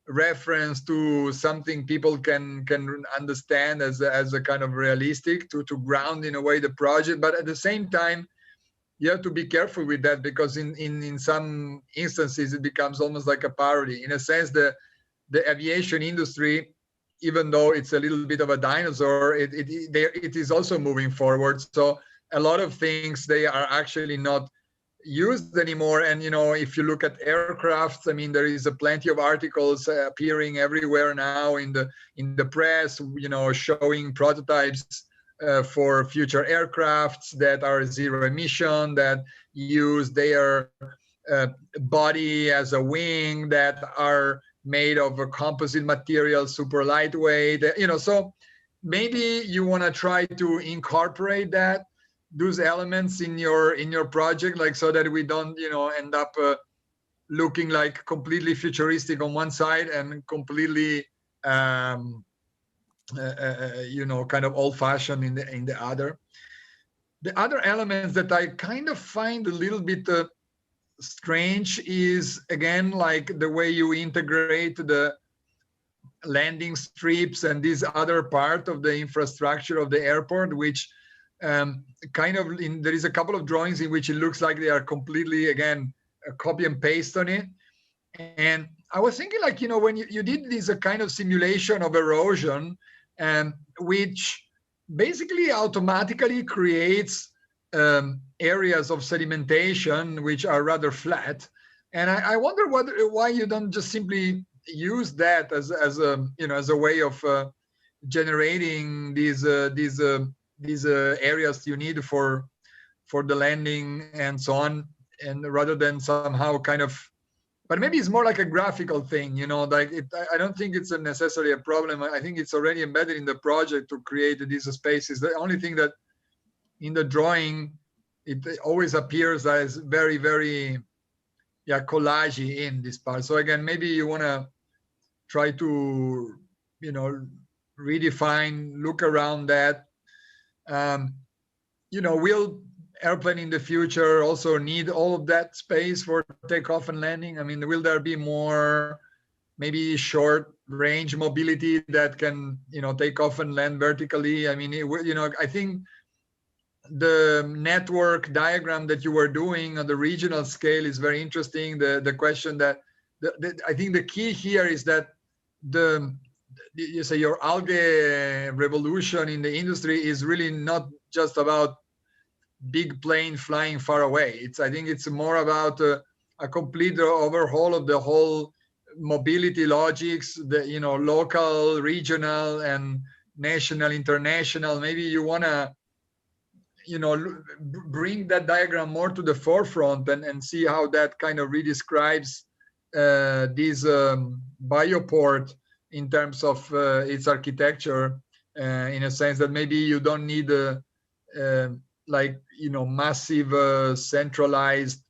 reference to something people can understand as a kind of realistic, to ground in a way the project, but at the same time you have to be careful with that, because in some instances it becomes almost like a parody. In a sense, the aviation industry, even though it's a little bit of a dinosaur, it is also moving forward. So a lot of things, they are actually not used anymore. And you know, if you look at aircrafts, I mean, there is plenty of articles appearing everywhere now in the press, you know, showing prototypes for future aircrafts that are zero emission, that use their body as a wing, that are made of a composite material, super lightweight, you know. So maybe you want to try to incorporate those elements in your project, like, so that we don't, you know, end up looking like completely futuristic on one side and completely you know, kind of old-fashioned in the other. The other elements that I kind of find a little bit strange is, again, like the way you integrate the landing strips and this other part of the infrastructure of the airport, which kind of, there is a couple of drawings in which it looks like they are completely, again, a copy and paste on it. And I was thinking, like, you know, when you did this kind of simulation of erosion, which basically automatically creates areas of sedimentation which are rather flat. And I wonder why you don't just simply use that as a, you know, as a way of generating these areas you need for the landing and so on, and rather than somehow kind of, but maybe it's more like a graphical thing, you know, like I don't think it's necessarily a problem. I think it's already embedded in the project to create these spaces. The only thing that in the drawing, it always appears as very, very, yeah, collagey in this part. So again, maybe you want to try to, you know, redefine, look around that. You know, will airplane in the future also need all of that space for takeoff and landing? I mean, will there be more maybe short range mobility that can, you know, take off and land vertically? I mean, you know, I think the network diagram that you were doing on the regional scale is very interesting. The question that I think the key here is that you say your algae revolution in the industry is really not just about big plane flying far away. I think it's more about a complete overhaul of the whole mobility logics, the, you know, local, regional, and national, international. Maybe you want to, you know, bring that diagram more to the forefront and see how that kind of redescribes this Bioport in terms of its architecture, in a sense that maybe you don't need like, you know, massive centralized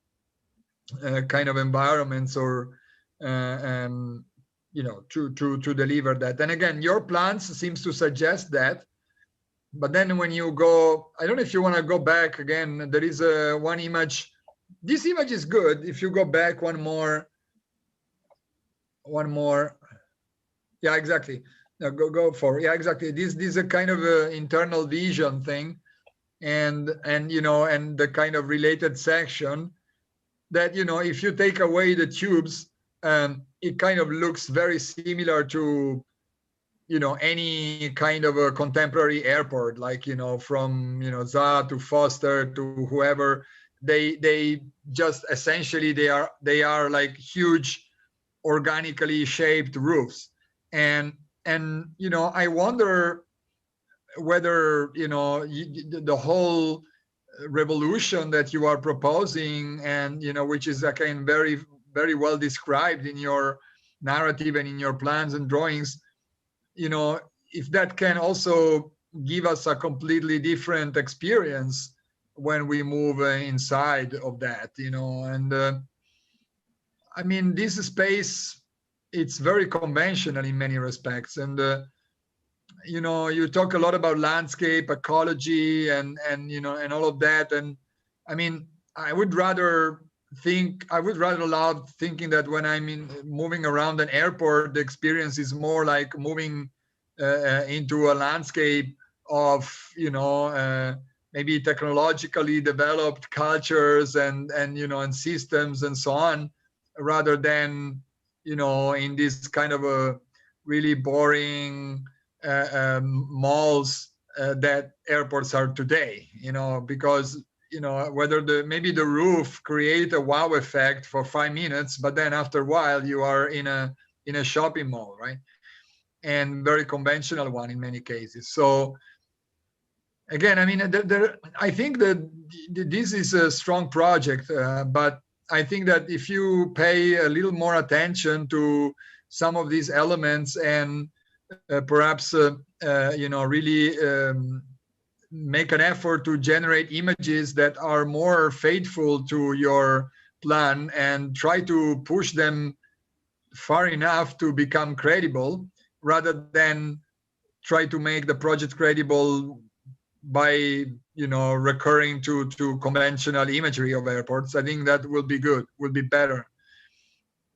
kind of environments, or you know, to deliver that. And again, your plans seems to suggest that. But then when you go, I don't know if you want to go back again. There is one image. This image is good. If you go back one more. Yeah, exactly. No, go for, yeah, exactly. This is a kind of internal vision thing, and you know, and the kind of related section that, you know, if you take away the tubes, it kind of looks very similar to, you know, any kind of a contemporary airport, like, you know, from, you know, ZA to Foster to whoever. They just essentially they are like huge organically shaped roofs. And you know, I wonder whether, you know, the whole revolution that you are proposing, and, you know, which is again very well described in your narrative and in your plans and drawings, you know, if that can also give us a completely different experience when we move inside of that, you know. And I mean, this space, it's very conventional in many respects. And you know, you talk a lot about landscape ecology and you know, and all of that. And I mean, I would rather love thinking that when I'm moving around an airport, the experience is more like moving into a landscape of, you know, maybe technologically developed cultures and you know, and systems and so on, rather than, you know, in this kind of a really boring malls that airports are today, you know. Because, you know, whether maybe the roof create a wow effect for 5 minutes, but then after a while you are in a shopping mall, right? And very conventional one in many cases. So again, I mean, I think that this is a strong project, but I think that if you pay a little more attention to some of these elements, and perhaps you know, really make an effort to generate images that are more faithful to your plan, and try to push them far enough to become credible, rather than try to make the project credible by, you know, recurring to conventional imagery of airports. I think that will be good, will be better.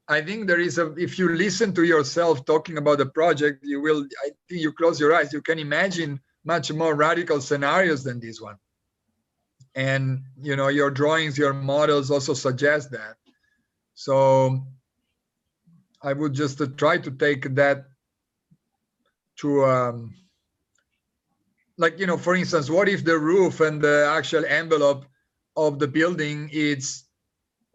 I think there is if you listen to yourself talking about the project, you will, I think you close your eyes, you can imagine much more radical scenarios than this one. And, you know, your drawings, your models also suggest that. So I would just try to take that to, like, you know, for instance, what if the roof and the actual envelope of the building is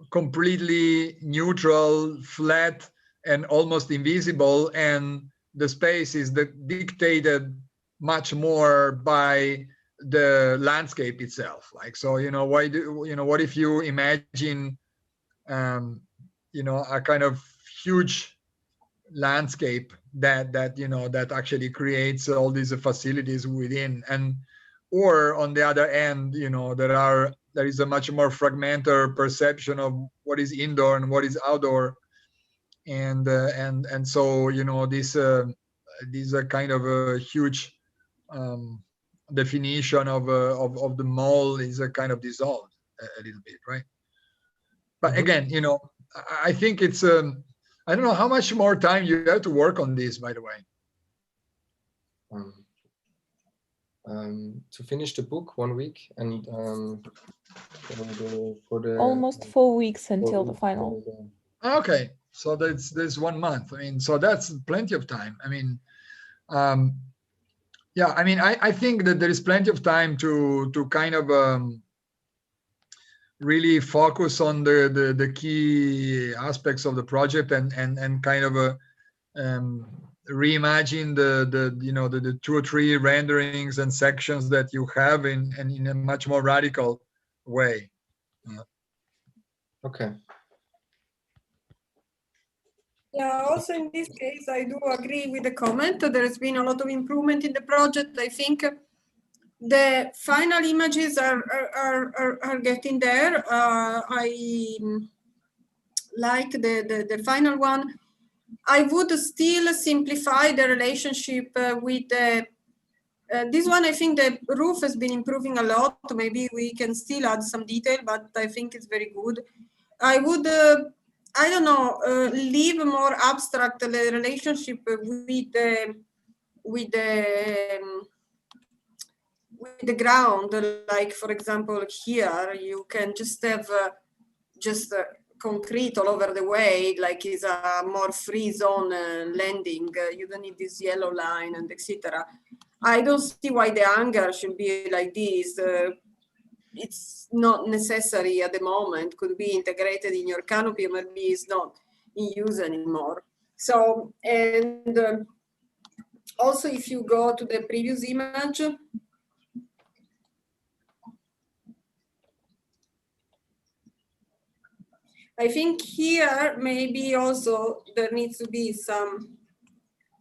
completely neutral, flat, and almost invisible, and the space is dictated much more by the landscape itself? Like, so, you know, what if you imagine you know, a kind of huge landscape that you know, that actually creates all these facilities within, and or on the other end, you know, there is a much more fragmented perception of what is indoor and what is outdoor. And so, you know, this a kind of a huge definition of the mall is a kind of dissolved a little bit, right? But again, you know, I think it's I don't know how much more time you have to work on this, by the way. To finish the book, 1 week, and for the Almost 4 weeks until the final. Okay, so there's 1 month. I mean, so that's plenty of time. I mean, yeah, I mean, I think that there is plenty of time to kind of really focus on the key aspects of the project, and kind of reimagine the you know, the 2 or 3 renderings and sections that you have in a much more radical way. Okay. Yeah, also in this case, I do agree with the comment. There has been a lot of improvement in the project. I think the final images are getting there. like the final one, I would still simplify the relationship with the this one. I think the Roof has been improving a lot. Maybe we can still add some detail, but I think it's very good. I would, I don't know, leave more abstract the relationship with the with the ground. Like for example, here you can just have just concrete all over the way, like is a more free zone landing. You don't need this yellow line and etc. I don't see why the hangar should be like this. It's not necessary at the moment. Could be integrated in your canopy, or maybe it's not in use anymore. So, and also if you go to the previous image, I think here maybe also there needs to be some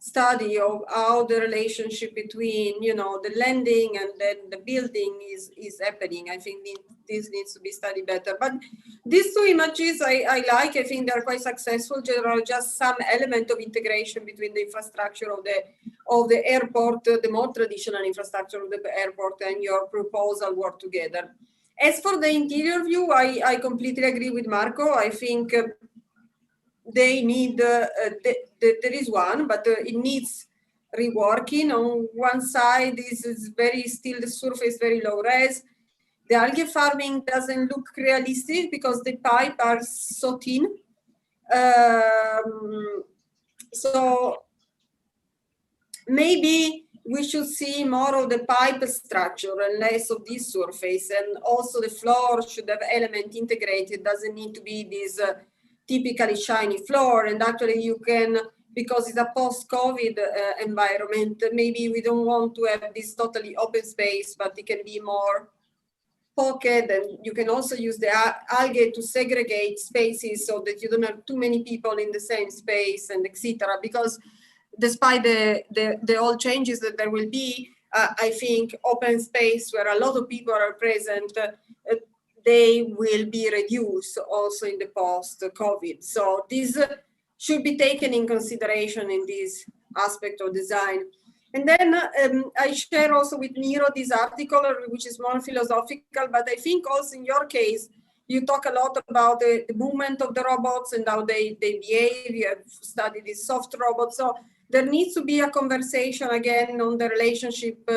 study of how the relationship between, you know, the landing and then the building is happening. I think this needs to be studied better. But these two images I like. I think they're quite successful. There are just some element of integration between the infrastructure of the airport, the more traditional infrastructure of the airport, and your proposal work together. As for the interior view, I completely agree with Marco. I think they need, there is one, but it needs reworking. On one side, this is very still the surface, very low res. The algae farming doesn't look realistic because the pipe are so thin. So maybe we should see more of the pipe structure and less of this surface. And also the floor should have element integrated. Doesn't need to be this typically shiny floor. And actually you can, because it's a post-COVID environment, maybe we don't want to have this totally open space, but it can be more pocket, and you can also use the algae to segregate spaces so that you don't have too many people in the same space and etc. Because despite the all changes that there will be, I think open space where a lot of people are present, they will be reduced also in the post-COVID. So this should be taken in consideration in this aspect of design. And then I share also with Miro this article, which is more philosophical, but I think also in your case, you talk a lot about the movement of the robots and how they behave. You have studied these soft robots. So there needs to be a conversation again on the relationship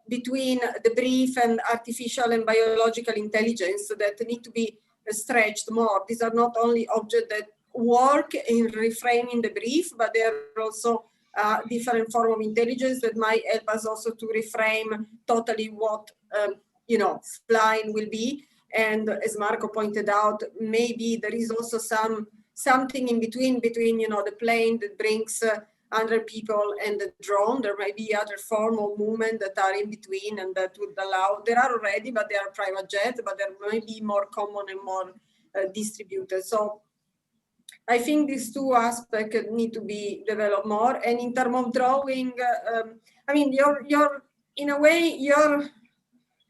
between the brief and artificial and biological intelligence that need to be stretched more. These are not only objects that work in reframing the brief, but they are also different form of intelligence that might help us also to reframe totally what you know, flying will be. And as Marco pointed out, maybe there is also something in between you know, the plane that brings 100 people and the drone. There might be other form of movement that are in between and that would allow, there are already, but they are private jets, but there might be more common and more distributed. So I think these two aspects need to be developed more. And in terms of drawing, I mean, your in a way,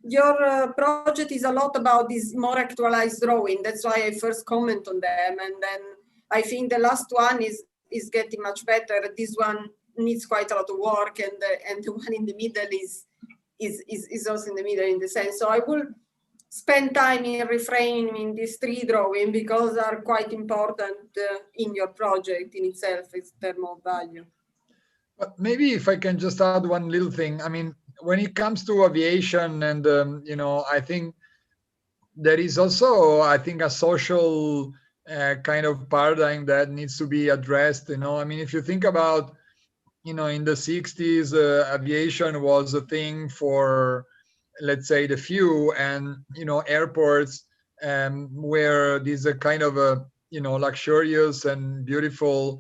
your project is a lot about this more actualized drawing. That's why I first comment on them. And then I think the last one is getting much better. This one needs quite a lot of work, and the one in the middle is also in the middle in the sense. So I will spend time in reframing these three drawings because they are quite important in your project in itself, in terms of value. But maybe if I can just add one little thing. I mean, when it comes to aviation and, you know, I think there is also, I think, a social kind of paradigm that needs to be addressed. You know, I mean, if you think about, you know, in the 60s, aviation was a thing for, let's say, the few, and, you know, airports where these are kind of a, you know, luxurious and beautiful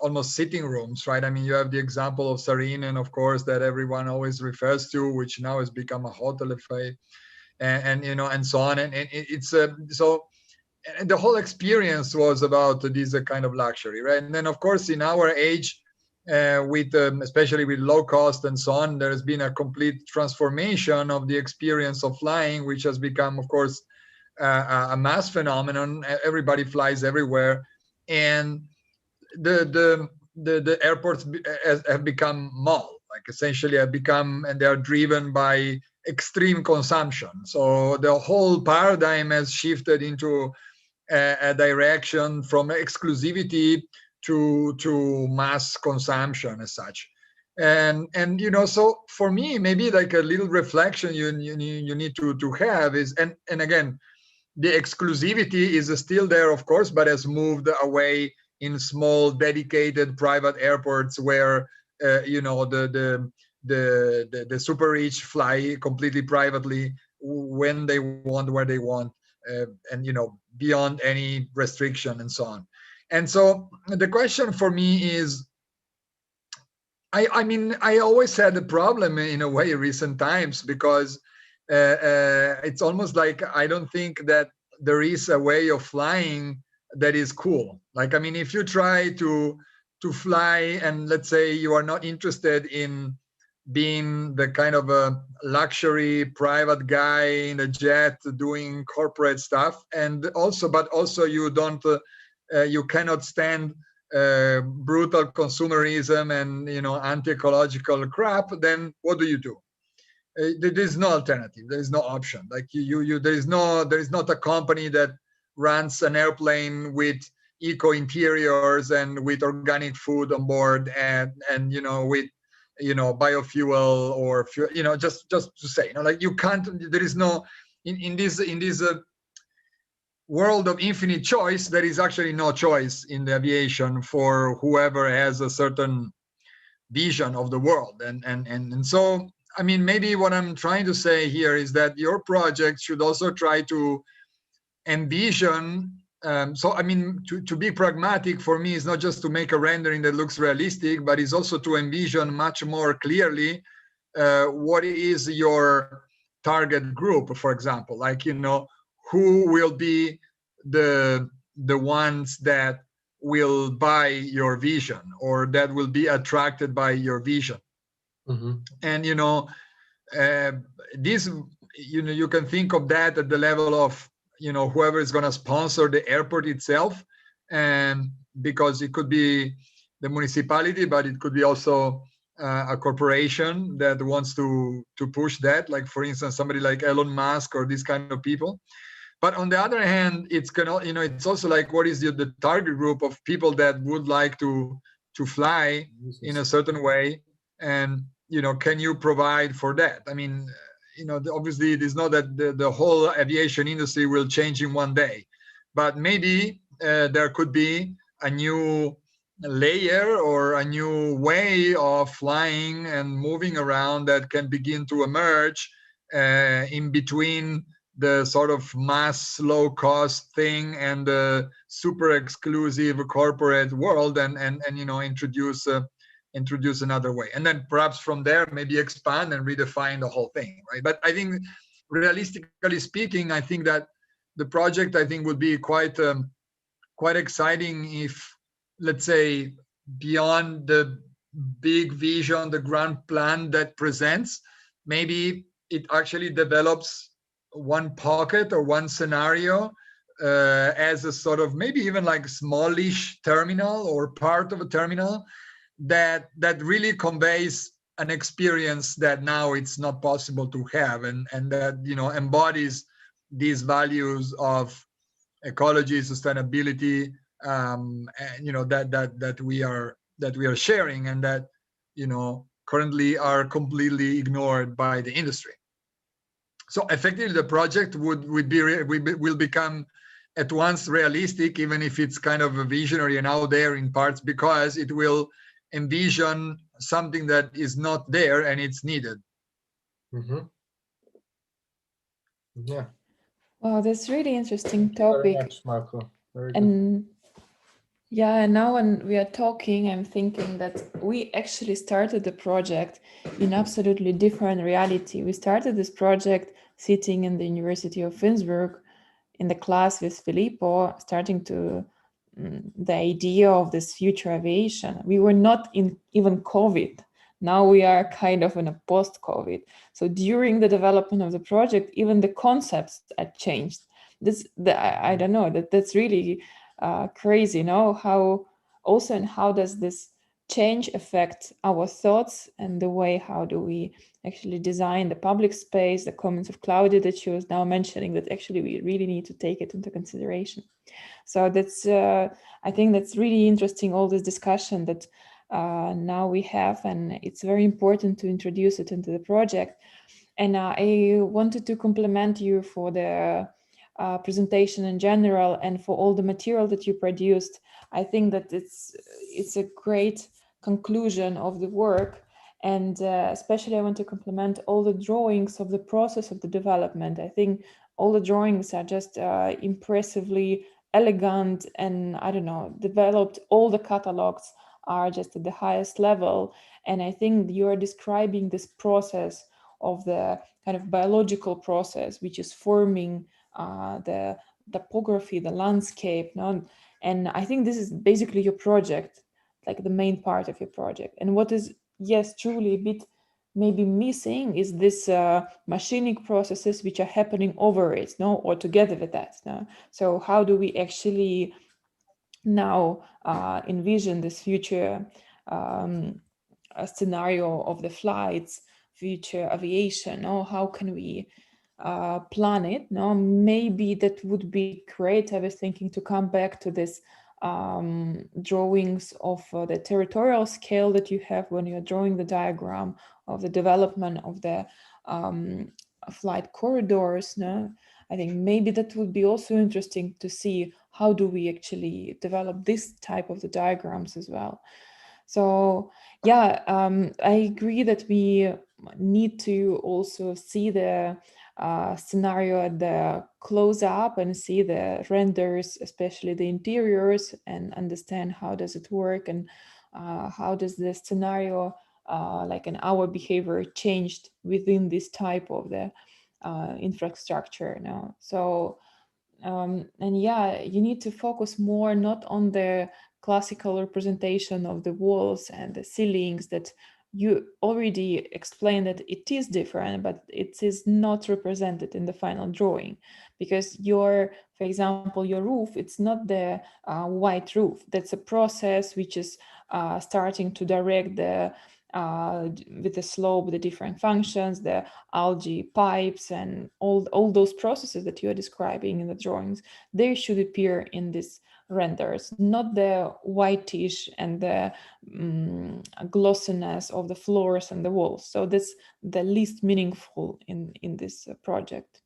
almost sitting rooms, right? I mean, you have the example of Sarinen, of course, that everyone always refers to, which now has become a hotel, and you know, and so on. And it's so and the whole experience was about this kind of luxury, right? And then, of course, in our age, with especially with low cost and so on, there's been a complete transformation of the experience of flying, which has become, of course, a mass phenomenon. Everybody flies everywhere, and the airports have become mall, like essentially have become, and they are driven by extreme consumption. So the whole paradigm has shifted into a direction from exclusivity to mass consumption as such. And so for me, maybe like a little reflection you need to have is, and again, the exclusivity is still there, of course, but has moved away in small dedicated private airports where the super rich fly completely privately when they want, where they want, and beyond any restriction and so on. And so the question for me is, I mean, I always had a problem in a way recent times, because it's almost like I don't think that there is a way of flying that is cool. Like, I mean, if you try to fly, and let's say you are not interested in being the kind of a luxury private guy in a jet doing corporate stuff, and also you don't you cannot stand brutal consumerism and anti-ecological crap, then what do? There is no alternative. There is no option. Like there is not a company that runs an airplane with eco interiors and with organic food on board, and with biofuel or just to say, like, you can't. There is no in this world of infinite choice. There is actually no choice in the aviation for whoever has a certain vision of the world. And so, I mean, maybe what I'm trying to say here is that your project should also try to envision. So, I mean, to be pragmatic for me is not just to make a rendering that looks realistic, but it's also to envision much more clearly what is your target group, for example, like, who will be the ones that will buy your vision, or that will be attracted by your vision. Mm-hmm. And this, you can think of that at the level of whoever is going to sponsor the airport itself, and because it could be the municipality, but it could be also a corporation that wants to push that, like, for instance, somebody like Elon Musk or these kind of people. But on the other hand, it's it's also like, what is the target group of people that would like to fly in a certain way, and can you provide for that? I mean, obviously it is not that the whole aviation industry will change in one day, but maybe there could be a new layer or a new way of flying and moving around that can begin to emerge in between the sort of mass low cost thing and the super exclusive corporate world, and introduce another way, and then perhaps from there maybe expand and redefine the whole thing, right? But I think, realistically speaking, I think that the project, I think, would be quite exciting if, let's say, beyond the big vision, the grand plan that presents, maybe it actually develops one pocket or one scenario as a sort of maybe even like smallish terminal or part of a terminal that really conveys an experience that now it's not possible to have, and that embodies these values of ecology, sustainability, and that we are sharing, and that currently are completely ignored by the industry. So effectively, the project will become at once realistic, even if it's kind of a visionary and out there in parts, because it will envision something that is not there and it's needed. Mm-hmm. Yeah. Wow, that's really interesting topic. Very much, Marco. Very good. And yeah, and now when we are talking, I'm thinking that we actually started the project in absolutely different reality. We started this project sitting in the University of Innsbruck in the class with Filippo, starting to the idea of this future aviation. We were not in even COVID. Now we are kind of in a post-COVID. So during the development of the project, even the concepts had changed. I don't know, that's really crazy, how also, and how does this change affect our thoughts and the way how do we actually design the public space, the comments of Claudia that she was now mentioning, that actually we really need to take it into consideration. So that's I think that's really interesting, all this discussion that now we have, and it's very important to introduce it into the project. And I wanted to compliment you for the presentation in general and for all the material that you produced. I think that it's a great conclusion of the work. And especially I want to compliment all the drawings of the process of the development. I think all the drawings are just impressively elegant, and I don't know, developed. All the catalogs are just at the highest level. And I think you are describing this process of the kind of biological process, which is forming the topography, the landscape. And I think this is basically your project, like the main part of your project. And what is, yes, truly a bit maybe missing is this machining processes which are happening over it, or together with that. So how do we actually now envision this future scenario of the flights, future aviation? How can we plan it? Maybe that would be great. I was thinking to come back to this drawings of the territorial scale that you have when you're drawing the diagram of the development of the flight corridors. I think maybe that would be also interesting to see how do we actually develop this type of the diagrams as well. So yeah, I agree that we need to also see the scenario at the close up and see the renders, especially the interiors, and understand how does it work, and how does the scenario like in our behavior changed within this type of the infrastructure now. So and yeah, you need to focus more not on the classical representation of the walls and the ceilings that you already explained that it is different, but it is not represented in the final drawing, because your, for example, your roof, it's not the white roof. That's a process which is starting to direct the with the slope, the different functions, the algae pipes, and all those processes that you are describing in the drawings. They should appear in these renders, not the whitish and the glossiness of the floors and the walls. So that's the least meaningful in this project.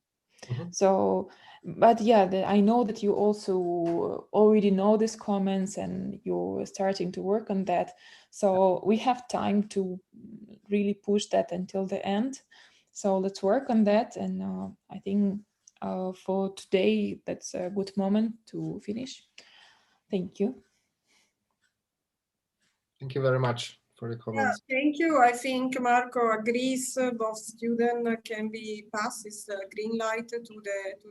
So, but yeah, I know that you also already know these comments and you're starting to work on that. So we have time to really push that until the end. So let's work on that. And I think for today, that's a good moment to finish. Thank you. Thank you very much for the comments. Yeah, thank you. I think Marco agrees. Both students can be passed this green light to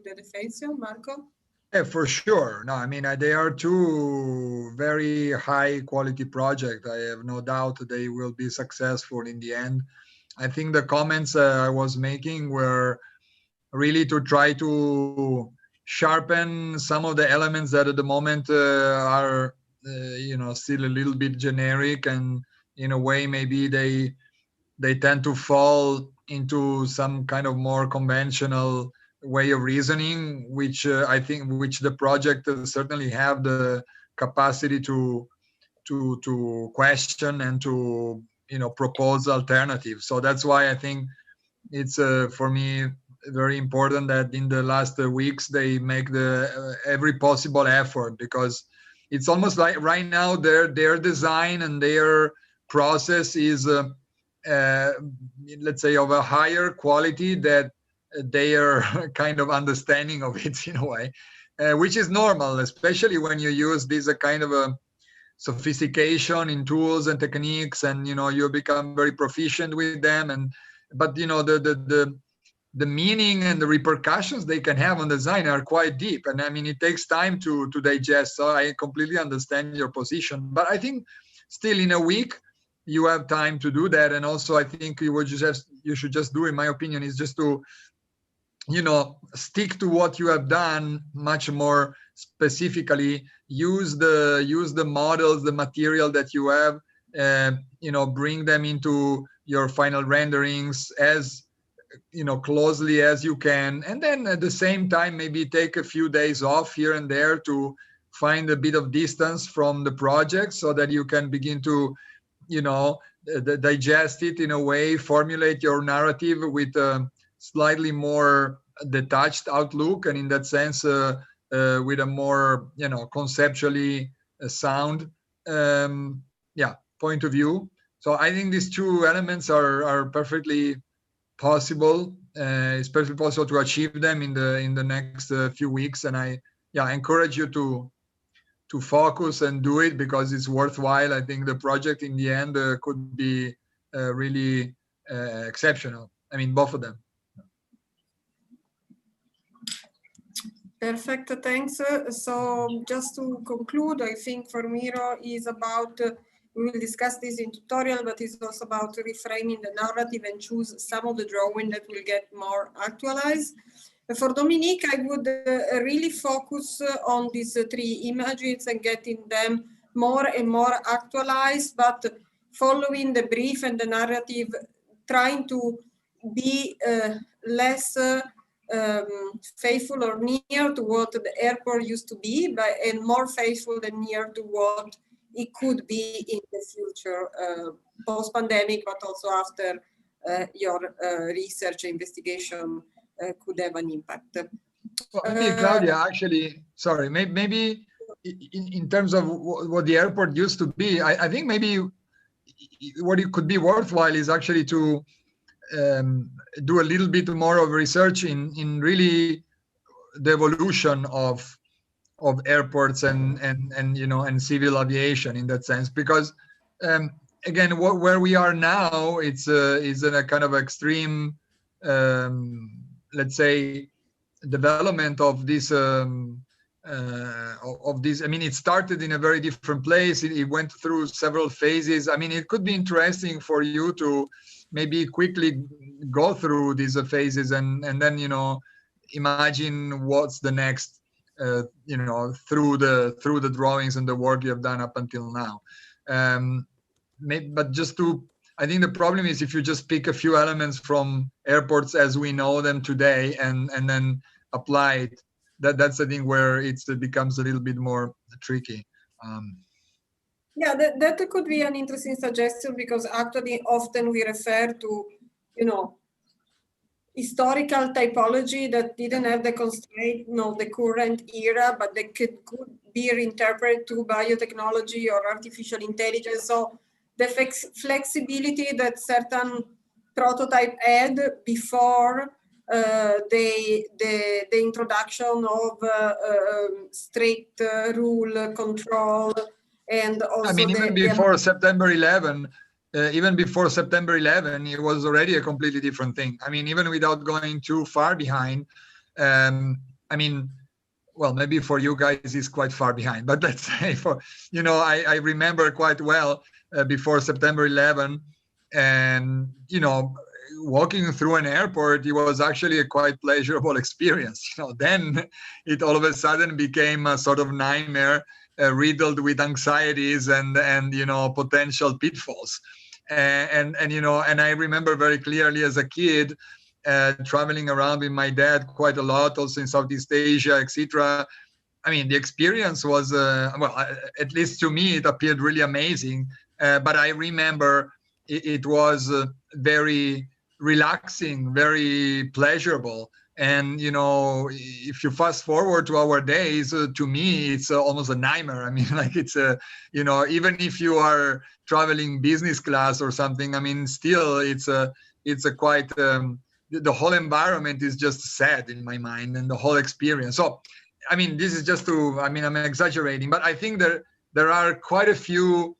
the defension. Marco. Yeah, for sure. No, I mean, they are two very high quality projects. I have no doubt they will be successful in the end. I think the comments I was making were really to try to sharpen some of the elements that at the moment are, still a little bit generic, and in a way, maybe they tend to fall into some kind of more conventional way of reasoning, which I think which the project certainly have the capacity to question and to propose alternatives. So that's why I think it's for me very important that in the last weeks they make the every possible effort, because it's almost like right now their design and their process is let's say of a higher quality that they are kind of understanding of it in a way, which is normal, especially when you use this kind of a sophistication in tools and techniques, and you become very proficient with them. And but the meaning and the repercussions they can have on design are quite deep, and I mean it takes time to digest. So I completely understand your position, but I think still in a week you have time to do that. And also I think you should just do, in my opinion, is just to stick to what you have done much more specifically. Use the models, the material that you have, bring them into your final renderings as closely as you can, and then at the same time maybe take a few days off here and there to find a bit of distance from the project so that you can begin to digest it in a way, formulate your narrative with a slightly more detached outlook, and in that sense with a more conceptually sound point of view. So I think these two elements are perfectly possible. It's perfectly possible to achieve them in the next few weeks, and I encourage you to focus and do it because it's worthwhile. I think the project in the end could be really exceptional. I mean, both of them. Perfect, thanks. So just to conclude, I think for Miro is about, we will discuss this in tutorial, but it's also about reframing the narrative and choose some of the drawing that will get more actualized. For Dominique, I would really focus on these three images and getting them more and more actualized, but following the brief and the narrative, trying to be less faithful or near to what the airport used to be, and more faithful and near to what it could be in the future, post-pandemic, but also after your research investigation could have an impact. Well, maybe Claudia, actually, sorry, maybe in terms of what the airport used to be, I think maybe what it could be worthwhile is actually to do a little bit more of research in really the evolution of airports and civil aviation in that sense, because again, where we are now, it's in a kind of extreme, let's say, development of this. I mean, it started in a very different place. It went through several phases. I mean, it could be interesting for you to maybe quickly go through these phases and then imagine what's the next through the drawings and the work you have done up until now. But just to, I think the problem is if you just pick a few elements from airports as we know them today and then apply it, that's the thing where it becomes a little bit more tricky. Yeah, that could be an interesting suggestion, because actually often we refer to, historical typology that didn't have the constraint, the current era, but they could be reinterpreted to biotechnology or artificial intelligence. So the flexibility that certain prototype had before the introduction of strict rule control, and also I mean, even before September 11, it was already a completely different thing. I mean, even without going too far behind, I mean, well, maybe for you guys it's quite far behind, but let's say for, I remember quite well before September 11, and, walking through an airport, it was actually a quite pleasurable experience. Then it all of a sudden became a sort of nightmare, riddled with anxieties and potential pitfalls. And I remember very clearly as a kid traveling around with my dad quite a lot, also in Southeast Asia, etc. I mean, the experience was, at least to me, it appeared really amazing. But I remember it was very relaxing, very pleasurable. And, if you fast forward to our days, to me, it's almost a nightmare. I mean, like it's even if you are traveling business class or something, I mean, still it's a quite, the whole environment is just sad in my mind, and the whole experience. So, I mean, this is just I'm exaggerating, but I think there are quite a few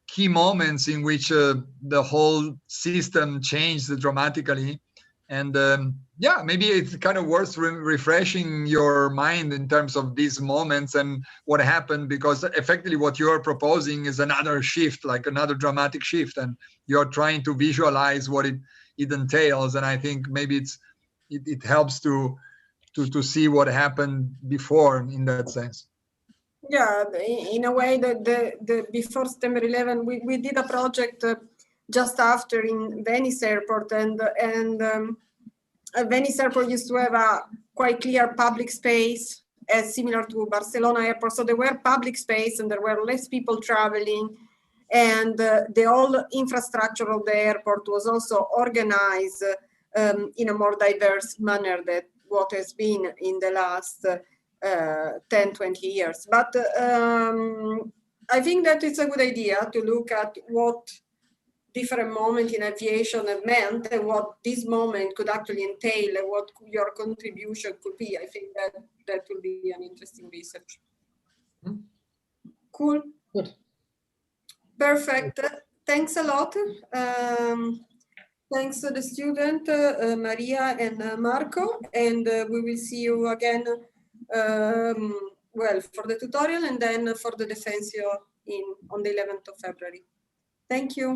key moments in which the whole system changed dramatically. And maybe it's kind of worth refreshing your mind in terms of these moments and what happened, because effectively what you are proposing is another shift, like another dramatic shift, and you're trying to visualize what it entails. And I think maybe it's it helps to see what happened before in that sense. Yeah, in a way, the before September 11, we did a project just after in Venice Airport, and Venice Airport used to have a quite clear public space, as similar to Barcelona Airport. So there were public space, and there were less people traveling, and the whole infrastructure of the airport was also organized in a more diverse manner than what has been in the last 10, 20 years. But I think that it's a good idea to look at what different moments in aviation have meant and what this moment could actually entail and what your contribution could be. I think that will be an interesting research. Cool. Good. Perfect. Thanks a lot. Thanks to the student, Maria and Marco, and we will see you again, well, for the tutorial and then for the Defensio on the 11th of February. Thank you.